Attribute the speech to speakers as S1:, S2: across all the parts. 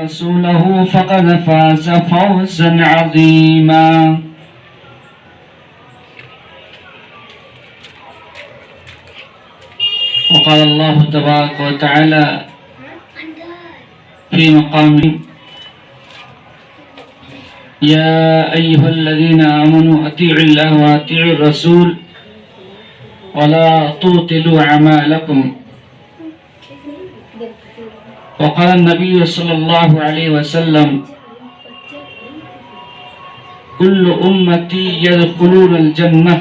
S1: ورسوله فقد فاز فوزا عظيما. وقال الله تبارك وتعالى في مقام: يا أيها الذين آمنوا أطيعوا الله وأطيعوا الرسول ولا تبطلوا أعمالكم. وقال النبي صلى الله عليه وسلم: كل أمتي يدخلون الجنة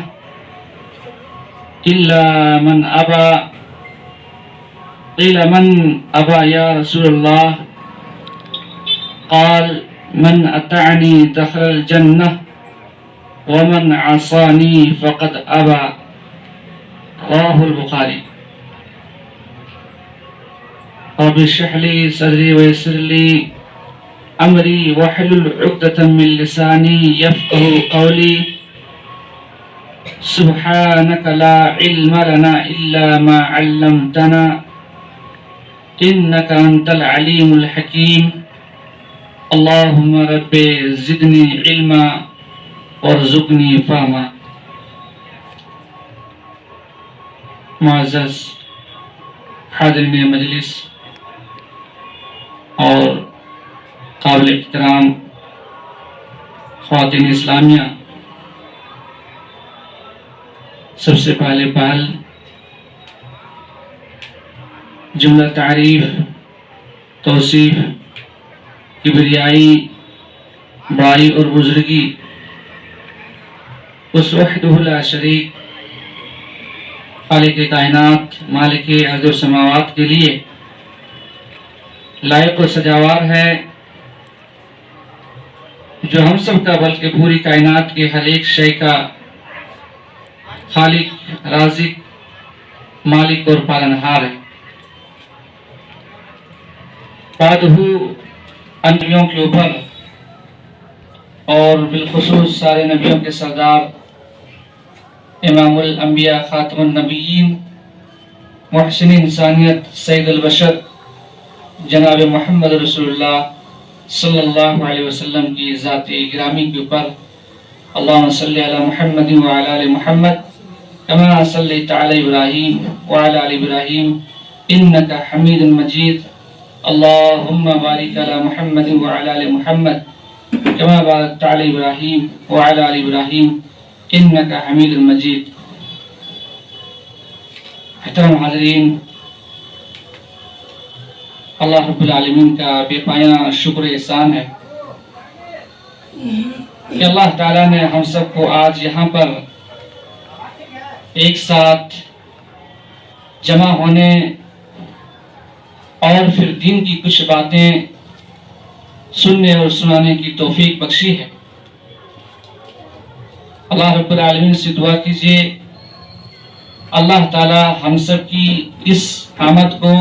S1: إلا من أبى. قيل: من أبى يا رسول الله؟ قال: من أطاعني دخل الجنة ومن عصاني فقد أبى. رواه البخاري. رب اشرح لي صدري ويسر لي أمري واحلل عقدة من لساني يفقهوا قولي. سبحانك لا علم لنا إلا ما علمتنا إنك أنت العليم الحكيم. اللهم رب زدني علما وارزقني فهما. معزز حاضرین مجلس اور قابل احترام خواتین اسلامیہ، سب سے پہلے جملہ تعریف، توصیف، کبریائی، بڑائی اور بزرگی اس وحدہ لا شریک خالق کائنات، مالک ارض و سماوات کے لیے لائق و سجاوار ہے، جو ہم سب کا بلکہ پوری کائنات کے ہر ایک شے کا خالق، رازق، مالک اور پالنہار ہے۔ بعدہ نبیوں کے اوپر اور بالخصوص سارے نبیوں کے سردار، امام الانبیاء، خاتم النبیین، محسن انسانیت، سید البشر جناب محمد رسول اللہ صلی اللہ علیہ وسلم کی ذات گرامی کے اوپر اللہم صلی علی محمد وعلی آل محمد کما صلیت علی ابراہیم وعلی آل ابراہیم انکا حمید مجید۔ اللہم بارک علی محمد وعلی آل محمد کما بارکت علی ابراہیم وعلی آل ابراہیم انکا حمید مجید۔ محترم حاضرین، اللہ رب العالمین کا بے پایانہ شکر احسان ہے کہ اللہ تعالیٰ نے ہم سب کو آج یہاں پر ایک ساتھ جمع ہونے اور پھر دین کی کچھ باتیں سننے اور سنانے کی توفیق بخشی ہے۔ اللہ رب العالمین سے دعا کیجئے اللہ تعالیٰ ہم سب کی اس آمد کو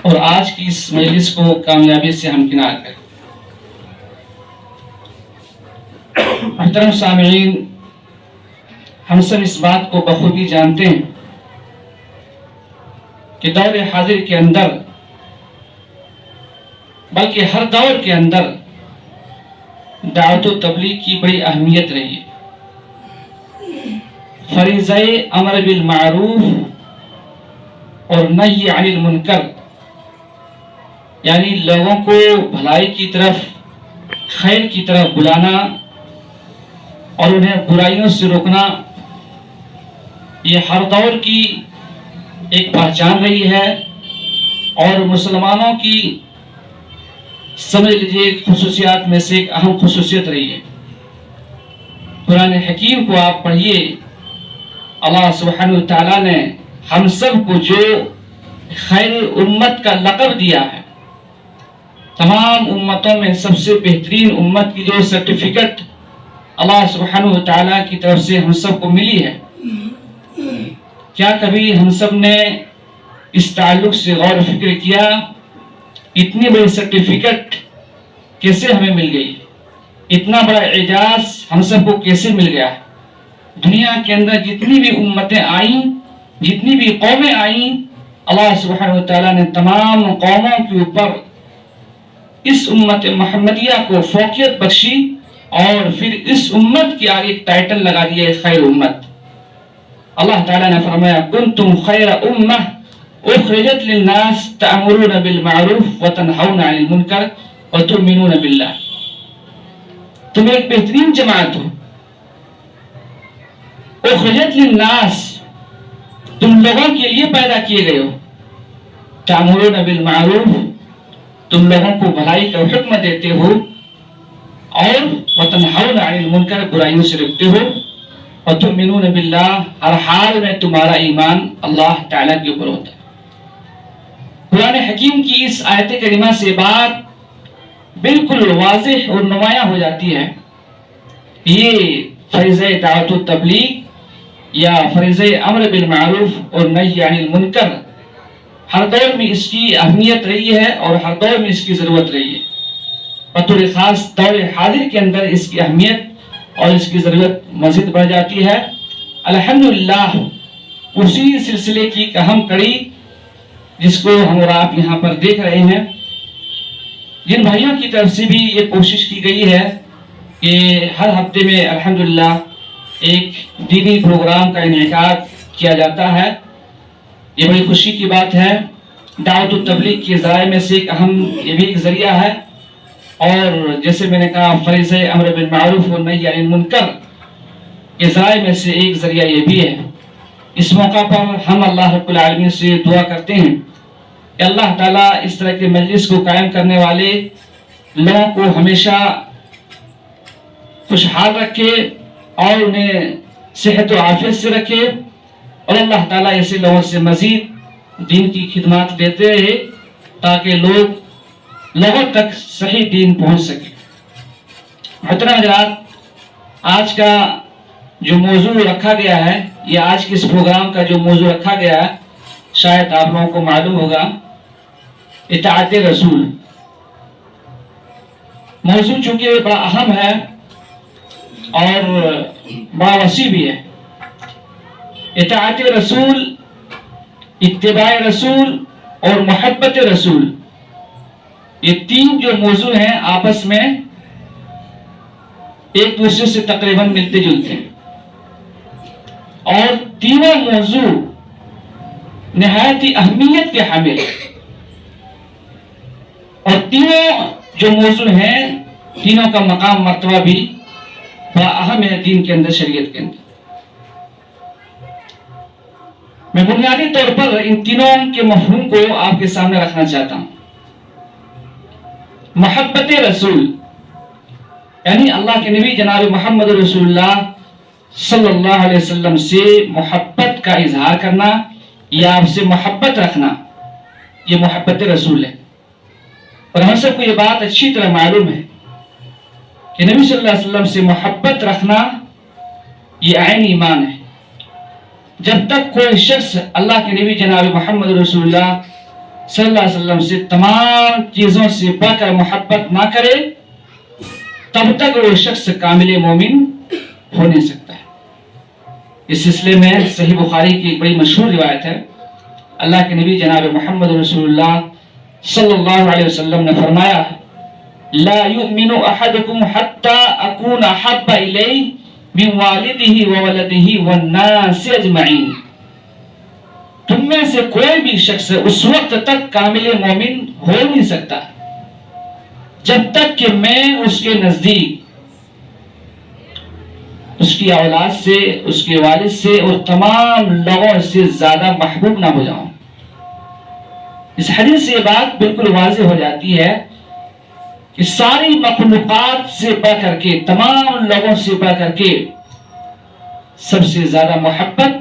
S1: اور آج کی اس مجلس کو کامیابی سے ہمکنار کرے۔ محترم سامعین، ہم سب اس بات کو بخوبی جانتے ہیں کہ دور حاضر کے اندر، بلکہ ہر دور کے اندر دعوت و تبلیغ کی بڑی اہمیت رہی ہے۔ فریضہ امر بالمعروف اور نہی عن المنکر، یعنی لوگوں کو بھلائی کی طرف، خیر کی طرف بلانا اور انہیں برائیوں سے روکنا، یہ ہر دور کی ایک پہچان رہی ہے اور مسلمانوں کی سمجھ لیجیے خصوصیات میں سے ایک اہم خصوصیت رہی ہے۔ قرآن حکیم کو آپ پڑھیے، اللہ سبحانہ وتعالیٰ نے ہم سب کو جو خیر امت کا لقب دیا ہے، تمام امتوں میں سب سے بہترین امت کی جو سرٹیفکیٹ اللہ سبحانہ وتعالیٰ کی طرف سے ہم سب کو ملی ہے، کیا کبھی ہم سب نے اس تعلق سے غور و فکر کیا اتنی بڑی سرٹیفکیٹ کیسے ہمیں مل گئی؟ اتنا بڑا اعزاز ہم سب کو کیسے مل گیا؟ دنیا کے اندر جتنی بھی امتیں آئیں، جتنی بھی قومیں آئیں، اللہ سبحانہ وتعالیٰ نے تمام قوموں کے اوپر اس امت محمدیہ کو فوقیت بخشی اور پھر اس امت کی آگے ایک ٹائٹل لگا دیا خیر امت. اللہ تعالیٰ نے فرمایا کنتم خیر امہ اخرجت للناس تأمرون بالمعروف وتنہون عن المنکر وتؤمنون باللہ. تم ایک بہترین جماعت ہو. اخرجت للناس تم لوگوں کے لیے پیدا کیے گئے ہو. تأمرون بالمعروف تم لوگوں کو بھلائی کا حکم دیتے ہو اور وتنہون عن المنکر برائیوں سے روکتے ہو. وتؤمنون باللہ ہر حال میں تمہارا ایمان اللہ تعالیٰ کے اوپر ہوتا ہے. قرآن حکیم کی اس آیت کریمہ سے بات بالکل واضح اور نمایاں ہو جاتی ہے. یہ فریضہ دعوت و تبلیغ یا فریضہ امر بالمعروف اور نہی عن المنکر ہر دور میں اس کی اہمیت رہی ہے اور ہر دور میں اس کی ضرورت رہی ہے. بطور خاص دور حاضر کے اندر اس کی اہمیت اور اس کی ضرورت مزید بڑھ جاتی ہے. الحمدللہ اسی سلسلے کی ایک اہم کڑی جس کو ہم اور آپ یہاں پر دیکھ رہے ہیں، جن بھائیوں کی طرف سے بھی یہ کوشش کی گئی ہے کہ ہر ہفتے میں الحمدللہ ایک دینی پروگرام کا انعقاد کیا جاتا ہے. یہ بڑی خوشی کی بات ہے. دعوت و تبلیغ کے ذرائع میں سے ایک اہم یہ بھی ایک ذریعہ ہے، اور جیسے میں نے کہا فریضہ امر بالمعروف اور نہی عن المنکر کے ذرائع میں سے ایک ذریعہ یہ بھی ہے. اس موقع پر ہم اللہ رب العالمین سے دعا کرتے ہیں کہ اللہ تعالیٰ اس طرح کے مجلس کو قائم کرنے والے لوگوں کو ہمیشہ خوشحال رکھے اور انہیں صحت و عافیت سے رکھے، اور اللہ تعالیٰ ایسے لوگوں سے مزید دین کی خدمات دیتے رہے تاکہ لوگوں تک صحیح دین پہنچ سکے. محترم حضرات، آج کا جو موضوع رکھا گیا ہے، یہ آج کے اس پروگرام کا جو موضوع رکھا گیا ہے، شاید آپ لوگوں کو معلوم ہوگا، اطاعت رسول. موضوع چونکہ بڑا اہم ہے اور بڑا وسیع بھی ہے. اطاعت رسول، اتباع رسول اور محبت رسول، یہ تین جو موضوع ہیں آپس میں ایک دوسرے سے تقریباً ملتے جلتے ہیں، اور تینوں موضوع نہایت ہی اہمیت کے حامل ہیں. اور تینوں جو موضوع ہیں تینوں کا مقام مرتبہ بھی بڑا اہم ہے دین کے اندر، شریعت کے اندر. میں بنیادی طور پر ان تینوں کے مفہوم کو آپ کے سامنے رکھنا چاہتا ہوں. محبت رسول یعنی اللہ کے نبی جناب محمد رسول اللہ صلی اللہ علیہ وسلم سے محبت کا اظہار کرنا یا آپ سے محبت رکھنا، یہ محبت رسول ہے. اور ہم سب کو یہ بات اچھی طرح معلوم ہے کہ نبی صلی اللہ علیہ وسلم سے محبت رکھنا یہ عین ایمان ہے. جب تک کوئی شخص اللہ کے نبی جناب محمد رسول اللہ صلی اللہ علیہ وسلم سے تمام چیزوں سے بڑھ کر محبت نہ کرے تب تک وہ شخص کامل مومن ہو نہیں سکتا ہے. اس سلسلے میں صحیح بخاری کی ایک بڑی مشہور روایت ہے. اللہ کے نبی جناب محمد رسول اللہ صلی اللہ علیہ وسلم نے فرمایا لا یؤمن احدکم حتی اکون احب الیہ من والدہ وولدہ والناس اجمعین. تم میں سے کوئی بھی شخص اس وقت تک کامل مومن ہو نہیں سکتا جب تک کہ میں اس کے نزدیک اس کی اولاد سے، اس کے والد سے اور تمام لوگوں سے زیادہ محبوب نہ ہو جاؤں. اس حدیث سے یہ بات بالکل واضح ہو جاتی ہے کہ ساری مخلوقات سے بڑھ کر کے، تمام لوگوں سے بڑھ کر کے سب سے زیادہ محبت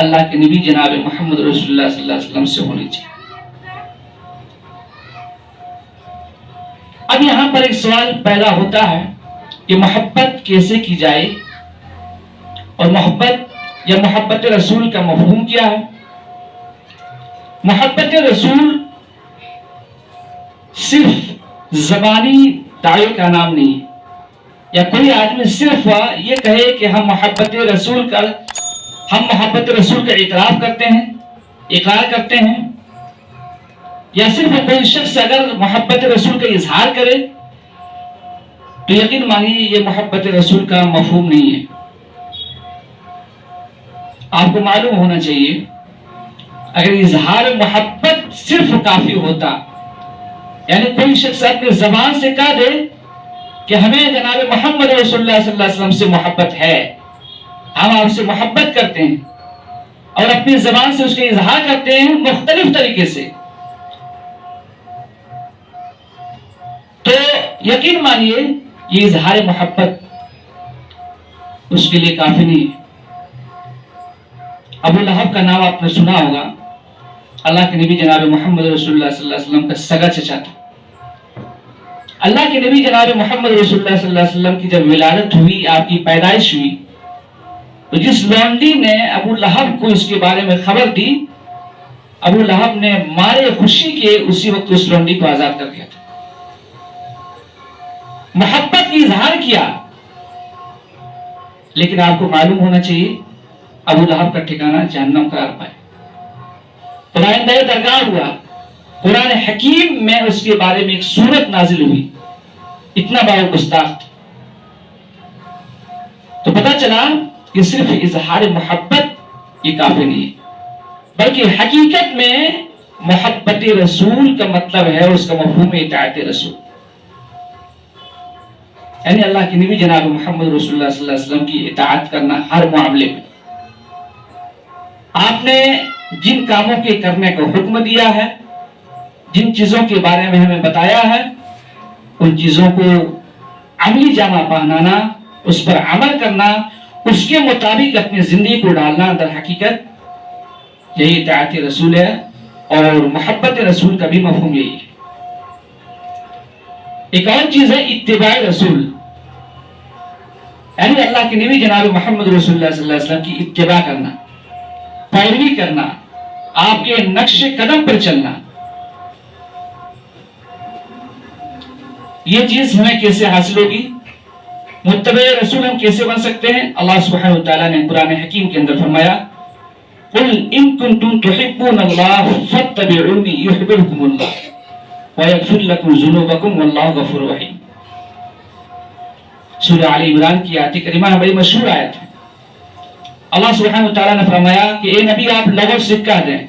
S1: اللہ کے نبی جناب محمد رسول اللہ صلی اللہ علیہ وسلم سے ہونی چاہیے. اب یہاں پر ایک سوال پیدا ہوتا ہے کہ محبت کیسے کی جائے اور محبت یا محبت رسول کا مفہوم کیا ہے. محبت رسول صرف زبانی دعوے کا نام نہیں ہے، یا کوئی آدمی صرف یہ کہے کہ ہم محبت رسول کا اعتراف کرتے ہیں، اقرار کرتے ہیں، یا صرف کوئی شخص اگر محبت رسول کا اظہار کرے تو یقین مانیے یہ محبت رسول کا مفہوم نہیں ہے. آپ کو معلوم ہونا چاہیے اگر اظہار محبت صرف کافی ہوتا، یعنی کوئی شخص اپنی زبان سے کہہ دے کہ ہمیں جناب محمد رسول اللہ صلی اللہ علیہ وسلم سے محبت ہے، ہم آپ سے محبت کرتے ہیں، اور اپنی زبان سے اس کا اظہار کرتے ہیں مختلف طریقے سے، تو یقین مانیے یہ اظہار محبت اس کے لیے کافی نہیں ہے. ابو لہب کا نام آپ نے سنا ہوگا، اللہ کے نبی جناب محمد رسول اللہ صلی اللہ علیہ وسلم کا سگا چچا تھا. اللہ کے نبی جناب محمد رسول اللہ صلی اللہ علیہ وسلم کی جب ولادت ہوئی، آپ کی پیدائش ہوئی، تو جس لونڈی نے ابو لہب کو اس کے بارے میں خبر دی، ابو لہب نے مارے خوشی کے اسی وقت اس لونڈی کو آزاد کر دیا تھا. محبت کی اظہار کیا، لیکن آپ کو معلوم ہونا چاہیے ابو لہب کا ٹھکانہ جہنم قرار پائے. پرائندہ درگاہ ہوا، قرآن حکیم میں اس کے بارے میں ایک سورت نازل ہوئی، اتنا بڑا گستاخ تھا. تو پتہ چلا کہ صرف اظہار محبت یہ کافی نہیں ہے، بلکہ حقیقت میں محبت رسول کا مطلب ہے، اس کا مفہوم ہے اطاعت رسول، یعنی اللہ کے نبی جناب محمد رسول اللہ صلی اللہ علیہ وسلم کی اطاعت کرنا ہر معاملے میں. آپ نے جن کاموں کے کرنے کا حکم دیا ہے، جن چیزوں کے بارے میں ہمیں بتایا ہے، ان چیزوں کو عملی جامہ پہنانا، اس پر عمل کرنا، اس کے مطابق اپنی زندگی کو ڈالنا، در حقیقت یہی اطاعت رسول ہے، اور محبت رسول کا بھی مفہوم یہی ہے. ایک اور چیز ہے اتباع رسول، یعنی اللہ کے نبی جناب محمد رسول اللہ صلی اللہ علیہ وسلم کی اتباع کرنا، پیروی کرنا، آپ کے نقش قدم پر چلنا. یہ چیز ہمیں کیسے حاصل ہوگی؟ متبع رسول ہم کیسے بن سکتے ہیں؟ اللہ سبحانہ وتعالیٰ نے قرآن حکیم کے اندر فرمایا، قُلْ إِن كُنْتُمْ تُحِبُّونَ اللَّهَ فَاتَّبِعُونِي يُحْبِبْكُمُ اللَّهُ وَيَغْفِرْ لَكُمْ ذُنُوبَكُمْ وَاللَّهُ غَفُورٌ رَحِيمٌ. سورہ آل عمران کی آیت کریمہ بڑی مشہور آیت ہے. اللہ سبحانہ وتعالیٰ نے فرمایا کہ اے نبی آپ لوگوں سے کہہ دیں،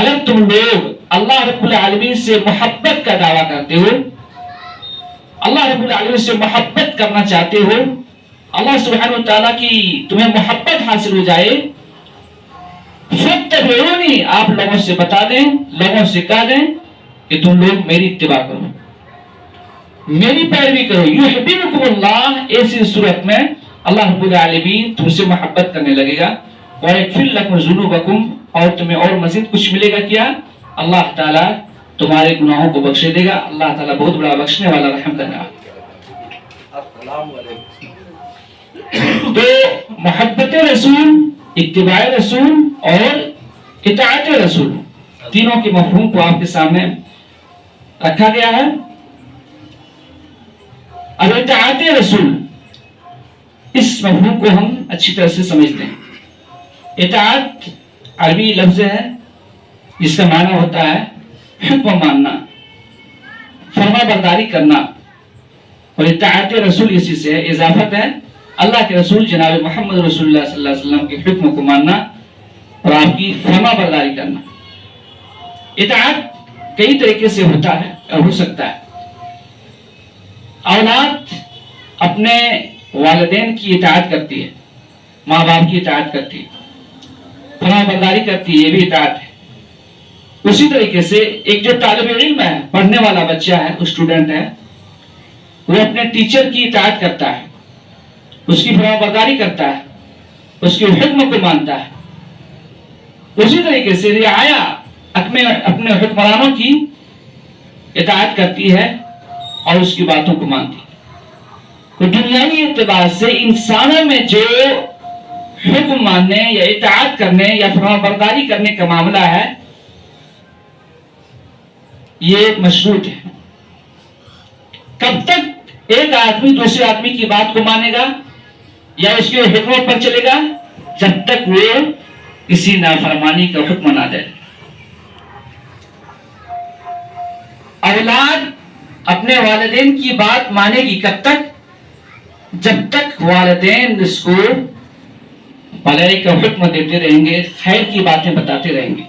S1: اگر تم لوگ اللہ رب العالمین سے محبت کا دعویٰ کرتے ہو، اللہ رب العالمین سے محبت کرنا چاہتے ہو، اللہ سبحانہ وتعالیٰ کی تمہیں محبت حاصل ہو جائے، فَاتَّبِعُونِي آپ لوگوں سے بتا دیں، لوگوں سے کہہ دیں کہ تم لوگ میری اتباع کرو، میری پیروی کرو. یحببکم اللہ، ایسی صورت میں اللہ رب العالمین تم سے محبت کرنے لگے گا. وَيَغْفِرْ لَكُمْ ذُنُوبَكُمْ، اور تمہیں اور مزید کچھ ملے گا. کیا؟ اللہ تعالیٰ تمہارے گناہوں کو بخشے دے گا. اللہ تعالیٰ بہت بڑا بخشنے والا، رحم کرنے والا. تو محبت رسول، اتباع رسول اور اطاعت رسول، تینوں کے مفہوم کو آپ کے سامنے رکھا گیا ہے. اب اطاعت رسول، اس مفہوم کو ہم اچھی طرح سے سمجھتے ہیں. اطاعت عربی لفظ ہے جس کا معنی ہوتا ہے حکم ماننا، فرما برداری کرنا، اور اطاعت رسول اسی سے ہے، اضافت ہے اللہ کے رسول جناب محمد رسول اللہ صلی اللہ علیہ وسلم کے حکم کو ماننا اور آپ کی فرما برداری کرنا. اطاعت کئی طریقے سے ہوتا ہے اور ہو سکتا ہے. اولاد اپنے والدین کی اطاعت کرتی ہے، ماں باپ کی اطاعت کرتی ہے، فرما برداری کرتی ہے، یہ بھی اطاعت ہے. اسی طریقے سے ایک جو طالب علم ہے، پڑھنے والا بچہ ہے، اسٹوڈنٹ ہے، وہ اپنے ٹیچر کی اطاعت کرتا ہے، اس کی فرما برداری کرتا ہے، اس کے حکم کو مانتا ہے. اسی طریقے سے رعایا اپنے حکمرانوں کی اطاعت کرتی ہے اور اس کی باتوں کو مانتی ہے. تو دنیاوی اعتبار سے انسانوں میں جو حکم ماننے یا اطاعت کرنے یا فرما برداری کرنے کا معاملہ ہے، یہ مشروط ہے. کب تک ایک آدمی دوسرے آدمی کی بات کو مانے گا یا اس کے حکموں پر چلے گا؟ جب تک وہ کسی نافرمانی کا حکم نہ دے. اولاد اپنے والدین کی بات مانے گی کب تک؟ جب تک والدین اس کو بھلائی کا حکم دیتے رہیں گے، خیر کی باتیں بتاتے رہیں گے۔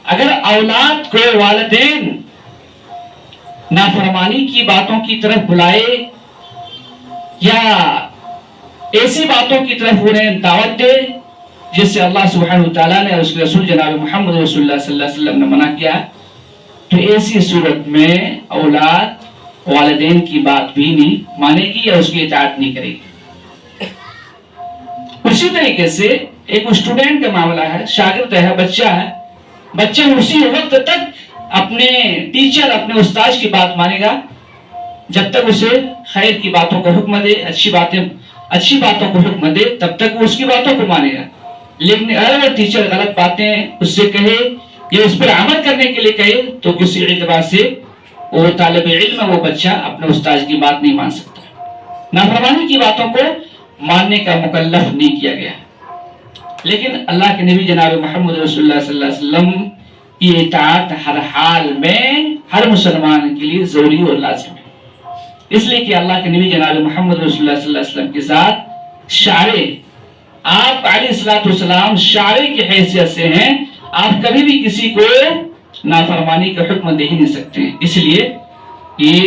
S1: اگر اولاد کو والدین نافرمانی کی باتوں کی طرف بلائے یا ایسی باتوں کی طرف انہیں دعوت دے جس سے اللہ سبحانہ وتعالیٰ نے اور اس کے رسول جناب محمد رسول اللہ صلی اللہ علیہ وسلم نے منع کیا، تو ایسی صورت میں اولاد والدین کی بات بھی نہیں مانے گی یا اس کی اطاعت نہیں کرے گی۔ اسی طریقے سے ایک اسٹوڈنٹ کا معاملہ ہے، شاگرد ہے، بچہ اسی وقت تک اپنے ٹیچر اپنے استاد کی بات مانے گا جب تک اسے خیر کی باتوں کو حکم دے، اچھی باتوں کو حکم دے، تب تک وہ اس کی باتوں کو مانے گا۔ لیکن اگر ٹیچر غلط باتیں اس سے کہے یا اس پر عمل کرنے کے لیے کہے تو کسی اعتبار سے وہ طالب علم وہ بچہ اپنے استاد کی بات نہیں مان سکتا۔ نافرمانی کی باتوں کو ماننے کا مکلف نہیں کیا گیا، لیکن اللہ کے نبی جناب محمد رسول اللہ صلی اللہ علیہ وسلم کی اطاعت ہر حال میں ہر مسلمان کے لیے ضروری اور لازم ہے، اس لیے کہ اللہ کے نبی جناب محمد رسول اللہ صلی اللہ علیہ وسلم کے ذات شارع، آپ علیہ الصلوۃ والسلام شارع کی حیثیت سے ہیں، آپ کبھی بھی کسی کو نافرمانی کا حکم دے ہی نہیں سکتے۔ اس لیے یہ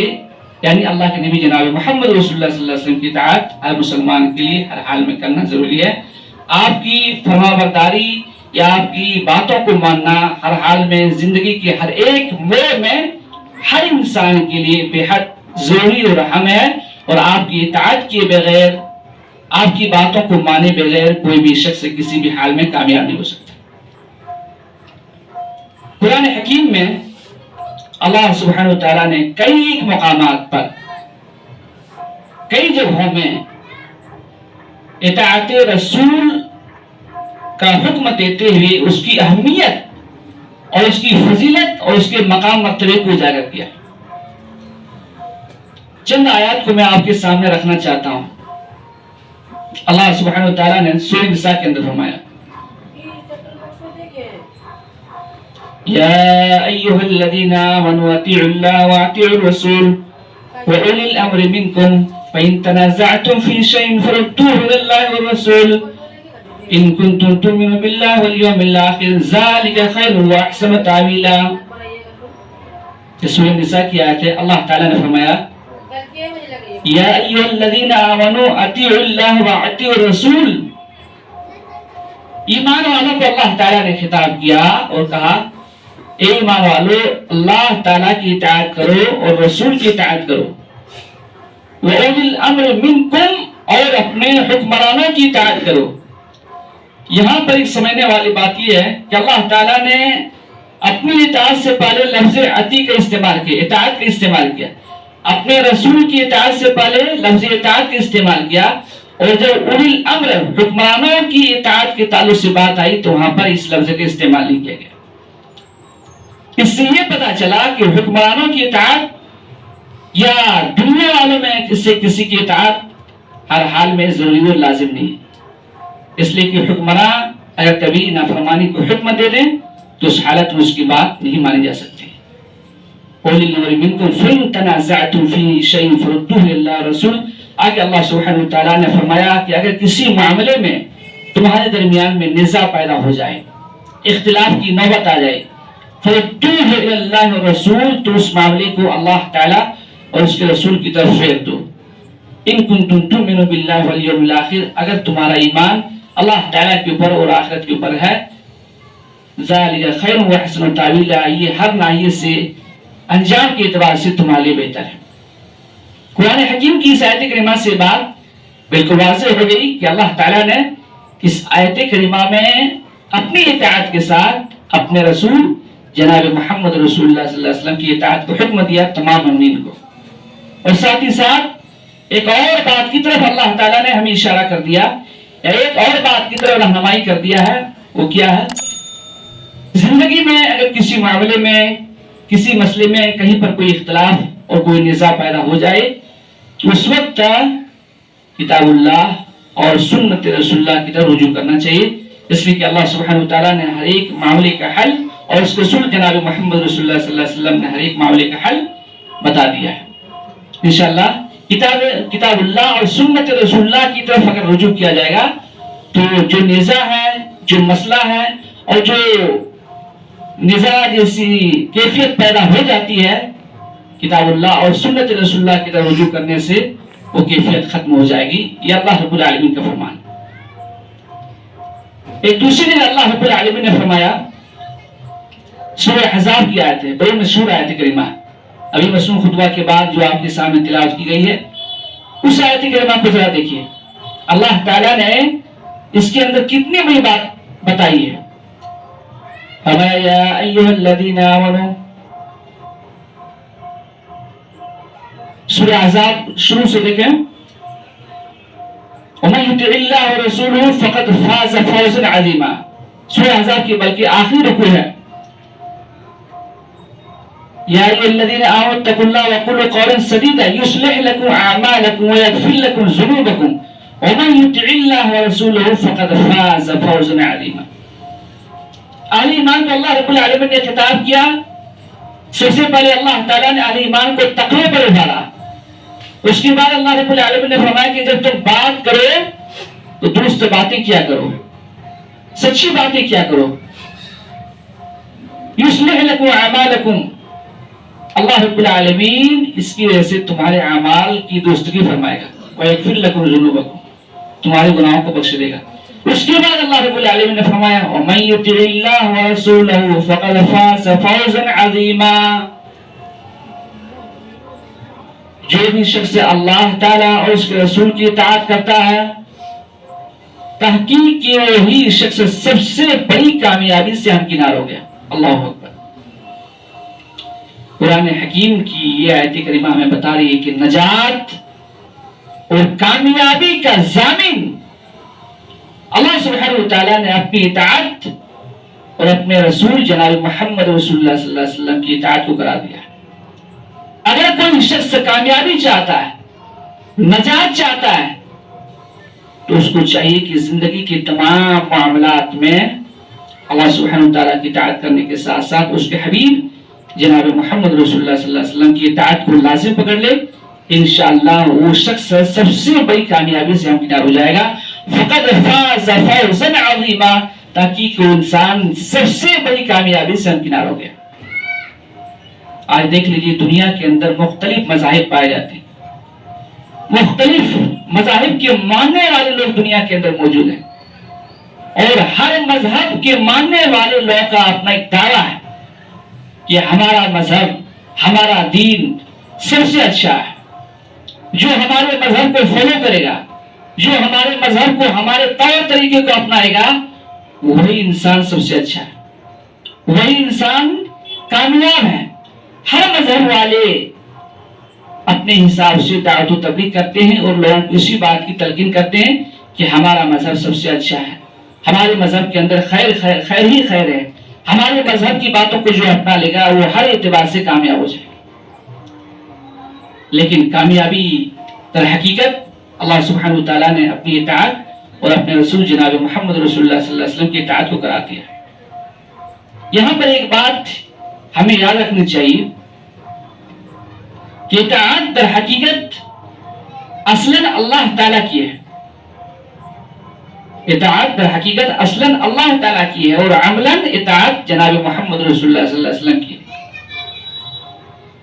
S1: یعنی اللہ کے نبی جناب محمد رسول اللہ صلی اللہ علیہ وسلم کی اطاعت ہر مسلمان کے لیے ہر حال میں کرنا ضروری ہے۔ آپ کی فرمانبرداری یا آپ کی باتوں کو ماننا ہر حال میں زندگی کے ہر ایک موڑ میں ہر انسان کے لیے بے حد ضروری اور اہم ہے، اور آپ کی اطاعت کیے بغیر، آپ کی باتوں کو مانے بغیر کوئی بھی شخص کسی بھی حال میں کامیاب نہیں ہو سکتا۔ قرآن حکیم میں اللہ سبحانہ وتعالیٰ نے کئی مقامات پر کئی جگہوں میں اطاعت رسول کا حکم دیتے ہوئے اس کی اہمیت اور اس کی فضیلت اور اس کے مقام مرتبے کو اجاگر کیا۔ چند آیات کو میں آپ کے سامنے رکھنا چاہتا ہوں۔ اللہ سبحانہ وتعالیٰ نے سورہ نساء کے اندر فرمایا، یا ایھا الذین آمنوا اطیعوا اللہ واطیعوا الرسول وأولی الامر منکم فإن تنازعتم في شيء فردوه إلى الله والرسول إن كنتم تؤمنون بالله واليوم الآخر ذلك خير وأحسن تأويلا۔ سورہ نساء کی آیت ہے، اللہ تعالیٰ نے فرمایا یا ایھا الذین آمنوا اطیعوا اللہ واطیعوا الرسول، ایمان والوں کو اللہ تعالیٰ نے خطاب کیا اور کہا اے ایمان والو اللہ تعالیٰ کی اطاعت کرو اور رسول کی اطاعت کرو، وَأُولِي الْأَمْرِ مِنْكُمْ اور اپنے حکمرانوں کی اطاعت کرو۔ یہاں پر ایک سمجھنے والی بات یہ ہے کہ اللہ تعالیٰ نے اپنی اطاعت سے پہلے لفظ اطیع کا استعمال کیا، اطاعت کا استعمال کیا، اپنے رسول کی اطاعت سے پہلے لفظ اطاعت کا استعمال کیا، اور جب اولی الامر حکمرانوں کی اطاعت کے تعلق سے بات آئی تو وہاں پر اس لفظ کا استعمال نہیں کیا گیا۔ اس سے یہ پتا چلا کہ حکمرانوں کی اطاعت یا دنیا والوں میں سے کسی کی اطاعت ہر حال میں ضروری اور لازم نہیں ہے، اس لیے کہ حکمران اگر کبھی نافرمانی کو حکم دے دیں تو اس حالت میں اس کی بات نہیں مانی جا سکتی۔ اولی الامر منکم فإن تنازعتم فی شیء فردوہ الی اللہ والرسول۔ آگے اللہ سبحانہ وتعالیٰ نے فرمایا کہ اگر کسی معاملے میں تمہارے درمیان میں نزاع پیدا ہو جائے، اختلاف کی نوبت آ جائے، فردوہ الی اللہ والرسول، تو اس معاملے کو اللہ تعالیٰ اور اس کے رسول کی طرف پھیر دو۔ ان کنتم تؤمنون باللہ والیوم الآخر، اگر تمہارا ایمان اللہ تعالیٰ کے اوپر اور آخرت کے اوپر ہے، ذالک خیر واحسن تأویلا، یہ ہر ناحیے سے انجام کے اعتبار سے تمہارے لیے بہتر ہے۔ قرآن حکیم کی اس آیت کریمہ سے بات بالکل واضح ہو گئی کہ اللہ تعالیٰ نے اس آیت کریمہ میں اپنی اطاعت کے ساتھ اپنے رسول جناب محمد رسول اللہ صلی اللہ علیہ وسلم کی اطاعت کو حکم دیا تمام مومنین کو، اور ساتھ ہی ساتھ ایک اور بات کی طرف اللہ تعالیٰ نے ہمیں اشارہ کر دیا، یا ایک اور بات کی طرف رہنمائی کر دیا ہے، وہ کیا ہے؟ زندگی میں اگر کسی معاملے میں کسی مسئلے میں کہیں پر کوئی اختلاف اور کوئی نزاع پیدا ہو جائے، اس وقت کتاب اللہ اور سنت رسول اللہ کی طرف رجوع کرنا چاہیے، اس لیے کہ اللہ سبحانہ وتعالیٰ نے ہر ایک معاملے کا حل اور اس رسول جناب محمد رسول اللہ صلی اللہ علیہ وسلم نے ہر ایک معاملے کا حل بتا دیا ہے. انشاءاللہ کتاب اللہ اور سنت رسول اللہ کی طرف اگر رجوع کیا جائے گا تو جو نزاع ہے، جو مسئلہ ہے اور جو نزاع جیسی کیفیت پیدا ہو جاتی ہے، کتاب اللہ اور سنت رسول اللہ کی طرف رجوع کرنے سے وہ کیفیت ختم ہو جائے گی. یہ اللہ رب العالمین کا فرمان. ایک دوسری دن اللہ رب العالمین نے فرمایا، سورہ احزاب کی آیت ہے، بڑی مشہور آیت کریمہ، ابھی مسنون خطبہ کے بعد جو آپ کے سامنے تلاوت کی گئی ہے، اس آیت کریمہ کو ذرا دیکھیے. اللہ تعالیٰ نے اس کے اندر کتنی بڑی بات بتائی ہے. فرمایا یا ایھا الذین آمنوا، سورہ احزاب شروع سے دیکھیں، ومن یطع اللہ ورسولہ فقد فاز فوزا عظیما. سورہ احزاب کی بلکہ آخری رکوع ہے. یا ایھا الذین آمنوا اتقوا اللہ وقولوا قولا سدیدا یصلح لکم اعمالکم ویغفر لکم ذنوبکم ومن یطع اللہ ورسولہ فقد فاز فوزا عظیما. اہل ایمان کو اللہ رب العالمین نے خطاب کیا. سب سے پہلے اللہ تعالیٰ نے اہل ایمان کو تقوی پر ابھارا. اس کے بعد اللہ رب العالمین نے فرمایا کہ جب تم بات کرو تو درست باتیں کیا کرو، سچی باتیں کیا کرو. یصلح لکم اعمالکم، اللہ رب العالمین اس کی وجہ سے تمہارے اعمال کی درستگی فرمائے گا. ویغفر لکم ذنوبکم، تمہارے گناہوں کو بخش دے گا. اس کے بعد اللہ رب العالمین نے فرمایا ومن یطع اللہ ورسولہ فقد فاز فوزا عظیما. جو بھی شخص اللہ تعالیٰ اور اس کے رسول کی اطاعت کرتا ہے، تحقیق یہ وہی شخص سب سے بڑی کامیابی سے ہمکنار ہو گیا. اللہ اکبر. قرآن حکیم کی یہ آیت کریمہ ہمیں بتا رہی ہے کہ نجات اور کامیابی کا ضامن اللہ سبحانہ وتعالیٰ نے اپنی اطاعت اور اپنے رسول جناب محمد رسول اللہ صلی اللہ علیہ وسلم کی اطاعت کو قرار دیا. اگر کوئی شخص کامیابی چاہتا ہے، نجات چاہتا ہے، تو اس کو چاہیے کہ زندگی کے تمام معاملات میں اللہ سبحانہ وتعالیٰ کی اطاعت کرنے کے ساتھ ساتھ اس کے حبیب جناب محمد رسول اللہ صلی اللہ علیہ وسلم کی اطاعت کو لازم پکڑ لے. انشاءاللہ وہ شخص سب سے بڑی کامیابی سے ہمکنار ہو جائے گا. فقد فاز فوزا عظیما، تاکہ وہ انسان سب سے بڑی کامیابی سے ہمکنار ہو گیا. آج دیکھ لیجیے دنیا کے اندر مختلف مذاہب پائے جاتے ہیں، مختلف مذاہب کے ماننے والے لوگ دنیا کے اندر موجود ہیں، اور ہر مذہب کے ماننے والے لوگوں کا اپنا ایک دعویٰ ہے کہ ہمارا مذہب، ہمارا دین سب سے اچھا ہے. جو ہمارے مذہب کو فالو کرے گا، جو ہمارے مذہب کو، ہمارے طور طریقے کو اپنائے گا، وہی انسان سب سے اچھا ہے، وہی انسان کامیاب ہے. ہر مذہب والے اپنے حساب سے دعوت و تبلیغ کرتے ہیں اور لوگوں کو اسی بات کی تلقین کرتے ہیں کہ ہمارا مذہب سب سے اچھا ہے، ہمارے مذہب کے اندر خیر خیر خیر ہی خیر ہے، ہمارے مذہب کی باتوں کو جو اپنا لے گا وہ ہر اعتبار سے کامیاب ہو جائے. لیکن کامیابی در حقیقت اللہ سبحانہ وتعالیٰ نے اپنی اطاعت اور اپنے رسول جناب محمد رسول اللہ صلی اللہ علیہ وسلم کی اطاعت کو قرار دیا. یہاں پر ایک بات ہمیں یاد رکھنی چاہیے کہ اطاعت در حقیقت اصلاً اللہ تعالیٰ کی ہے. اطاعت در حقیقت اصلاً اللہ تعالیٰ کی ہے اور عملاً اطاعت جناب محمد رسول اللہ صلی اللہ علیہ وسلم کی ہے.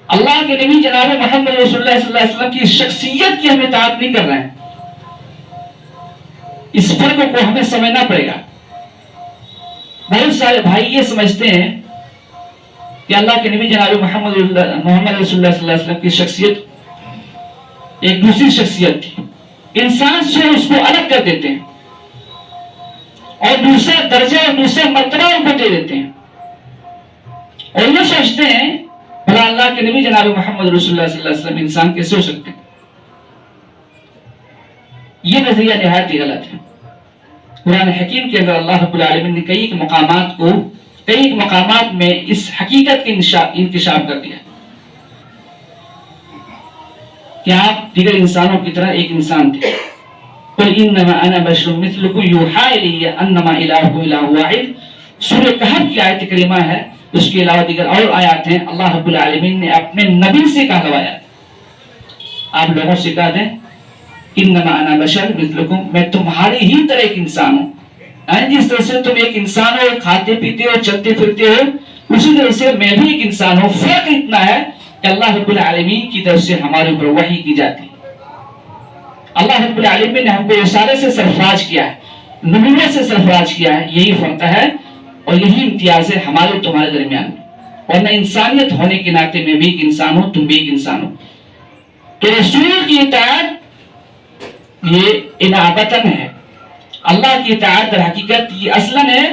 S1: اللہ کے نبی جناب محمد رسول اللہ صلی اللہ علیہ وسلم کی شخصیت کی ہم اطاعت نہیں کر رہے ہیں. اس فرق کو ہمیں سمجھنا پڑے گا. بہت سارے بھائی یہ سمجھتے ہیں کہ اللہ کے نبی جناب محمد رسول اللہ صلی اللہ علیہ وسلم کی شخصیت ایک دوسری شخصیت تھی. انسان سے اس کو الگ کر دیتے ہیں اور دوسرا درجہ اور دوسرا مرتبہ ان کو دے دیتے ہیں اور یہ سوچتے ہیں بھلا اللہ کے نبی جناب محمد رسول اللہ صلی اللہ علیہ وسلم انسان کیسے ہو سکتے ہیں. یہ نظریہ نہایت ہی غلط ہے. قرآن حکیم کے اندر اللہ رب العالمین نے کئی مقامات میں اس حقیقت کے انکشاف کر دیا کہ آپ دیگر انسانوں کی طرح ایک انسان تھے. قل انما انا بشر مثلکم یوحی الی انما الہکم الہ واحد. سورہ کہف کی آیت کریمہ ہے. اس کے علاوہ دیگر اور آیات ہیں، اللہ رب العالمین نے اپنے نبی سے کہا ہوا ہے، آپ لوگوں سے کہا دیں انما انا بشر مثلکم، میں تمہاری ہی طرح ایک انسان ہوں، جس طرح سے تم ایک انسان ہو، کھاتے پیتے ہو، چلتے پھرتے ہو، اسی طرح سے میں بھی ایک انسان ہوں۔ فرق اتنا ہے کہ اللہ رب العالمین کی طرف سے ہمارے اوپر وحی کی جاتی ہے، اللہ رب العالمین نے ہم کو رسالت سے سرفراز کیا ہے، نبوت سے سرفراز کیا ہے، یہی فرق ہے اور یہی امتیاز ہے ہمارے اور تمہارے درمیان میں، ورنہ انسانیت ہونے کے ناطے میں بھی ایک انسان ہوں، تم بھی ایک انسان ہو۔ تو رسول کی اطاعت یہ انابتن ہے، اللہ کی اطاعت در حقیقت یہ اصلاً ہے،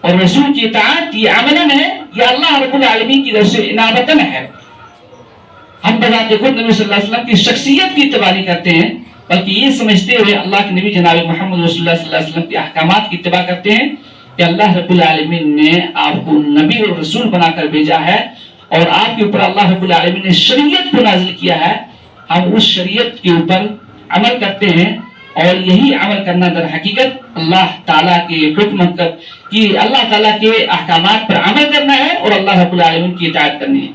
S1: اور رسول کی اطاعت یہ عملاً ہے، یہ اللہ رب العالمین کی طرف سے انابتن ہے۔ ہم بذات خود نبی صلی اللہ علیہ وسلم کی شخصیت کی اتباع نہیں کرتے ہیں، بلکہ یہ سمجھتے ہوئے اللہ کے نبی جناب محمد رسول اللہ صلی اللہ علیہ وسلم کے احکامات کی اتباع کرتے ہیں کہ اللہ رب العالمین نے آپ کو نبی اور رسول بنا کر بھیجا ہے، اور آپ کے اوپر اللہ رب العالمین نے شریعت کو نازل کیا ہے، ہم اس شریعت کے اوپر عمل کرتے ہیں، اور یہی عمل کرنا در حقیقت اللہ تعالیٰ کے حکم کی، اللہ تعالیٰ کے احکامات پر عمل کرنا ہے اور اللہ رب العالمین کی اطاعت کرنی ہے۔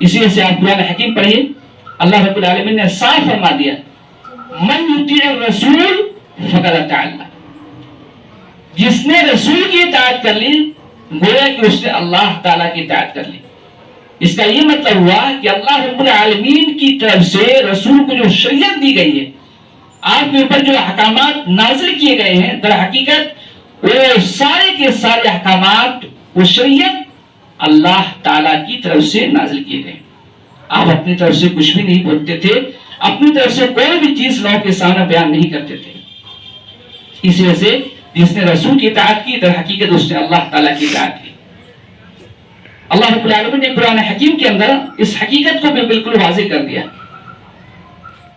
S1: اسی وجہ سے آپ قرآن حکیم پڑھیے، اللہ رب العالمین نے صاف فرما دیا من یطیع الرسول فقد اطاع اللہ، جس نے رسول کی اطاعت کر لی گویا کہ اس نے اللہ تعالیٰ کی اطاعت کر لی۔ اس کا یہ مطلب ہوا کہ اللہ رب العالمین کی طرف سے رسول کو جو شریعت دی گئی ہے، آپ کے اوپر جو احکامات نازل کیے گئے ہیں، در حقیقت وہ سارے کے سارے احکامات، وہ شریعت اللہ تعالیٰ کی طرف سے نازل کیے گئے۔ آپ اپنی طرف سے کچھ بھی نہیں بولتے تھے، اپنی طرف سے کوئی بھی چیز لوگوں کے سامنے بیان نہیں کرتے تھے۔ اس وجہ سے جس نے رسول کی اطاعت کی در حقیقت اس نے اللہ تعالیٰ کی اطاعت کی۔ اللہ رب العالمین نے قرآن حکیم کے اندر اس حقیقت کو بھی بالکل واضح کر دیا۔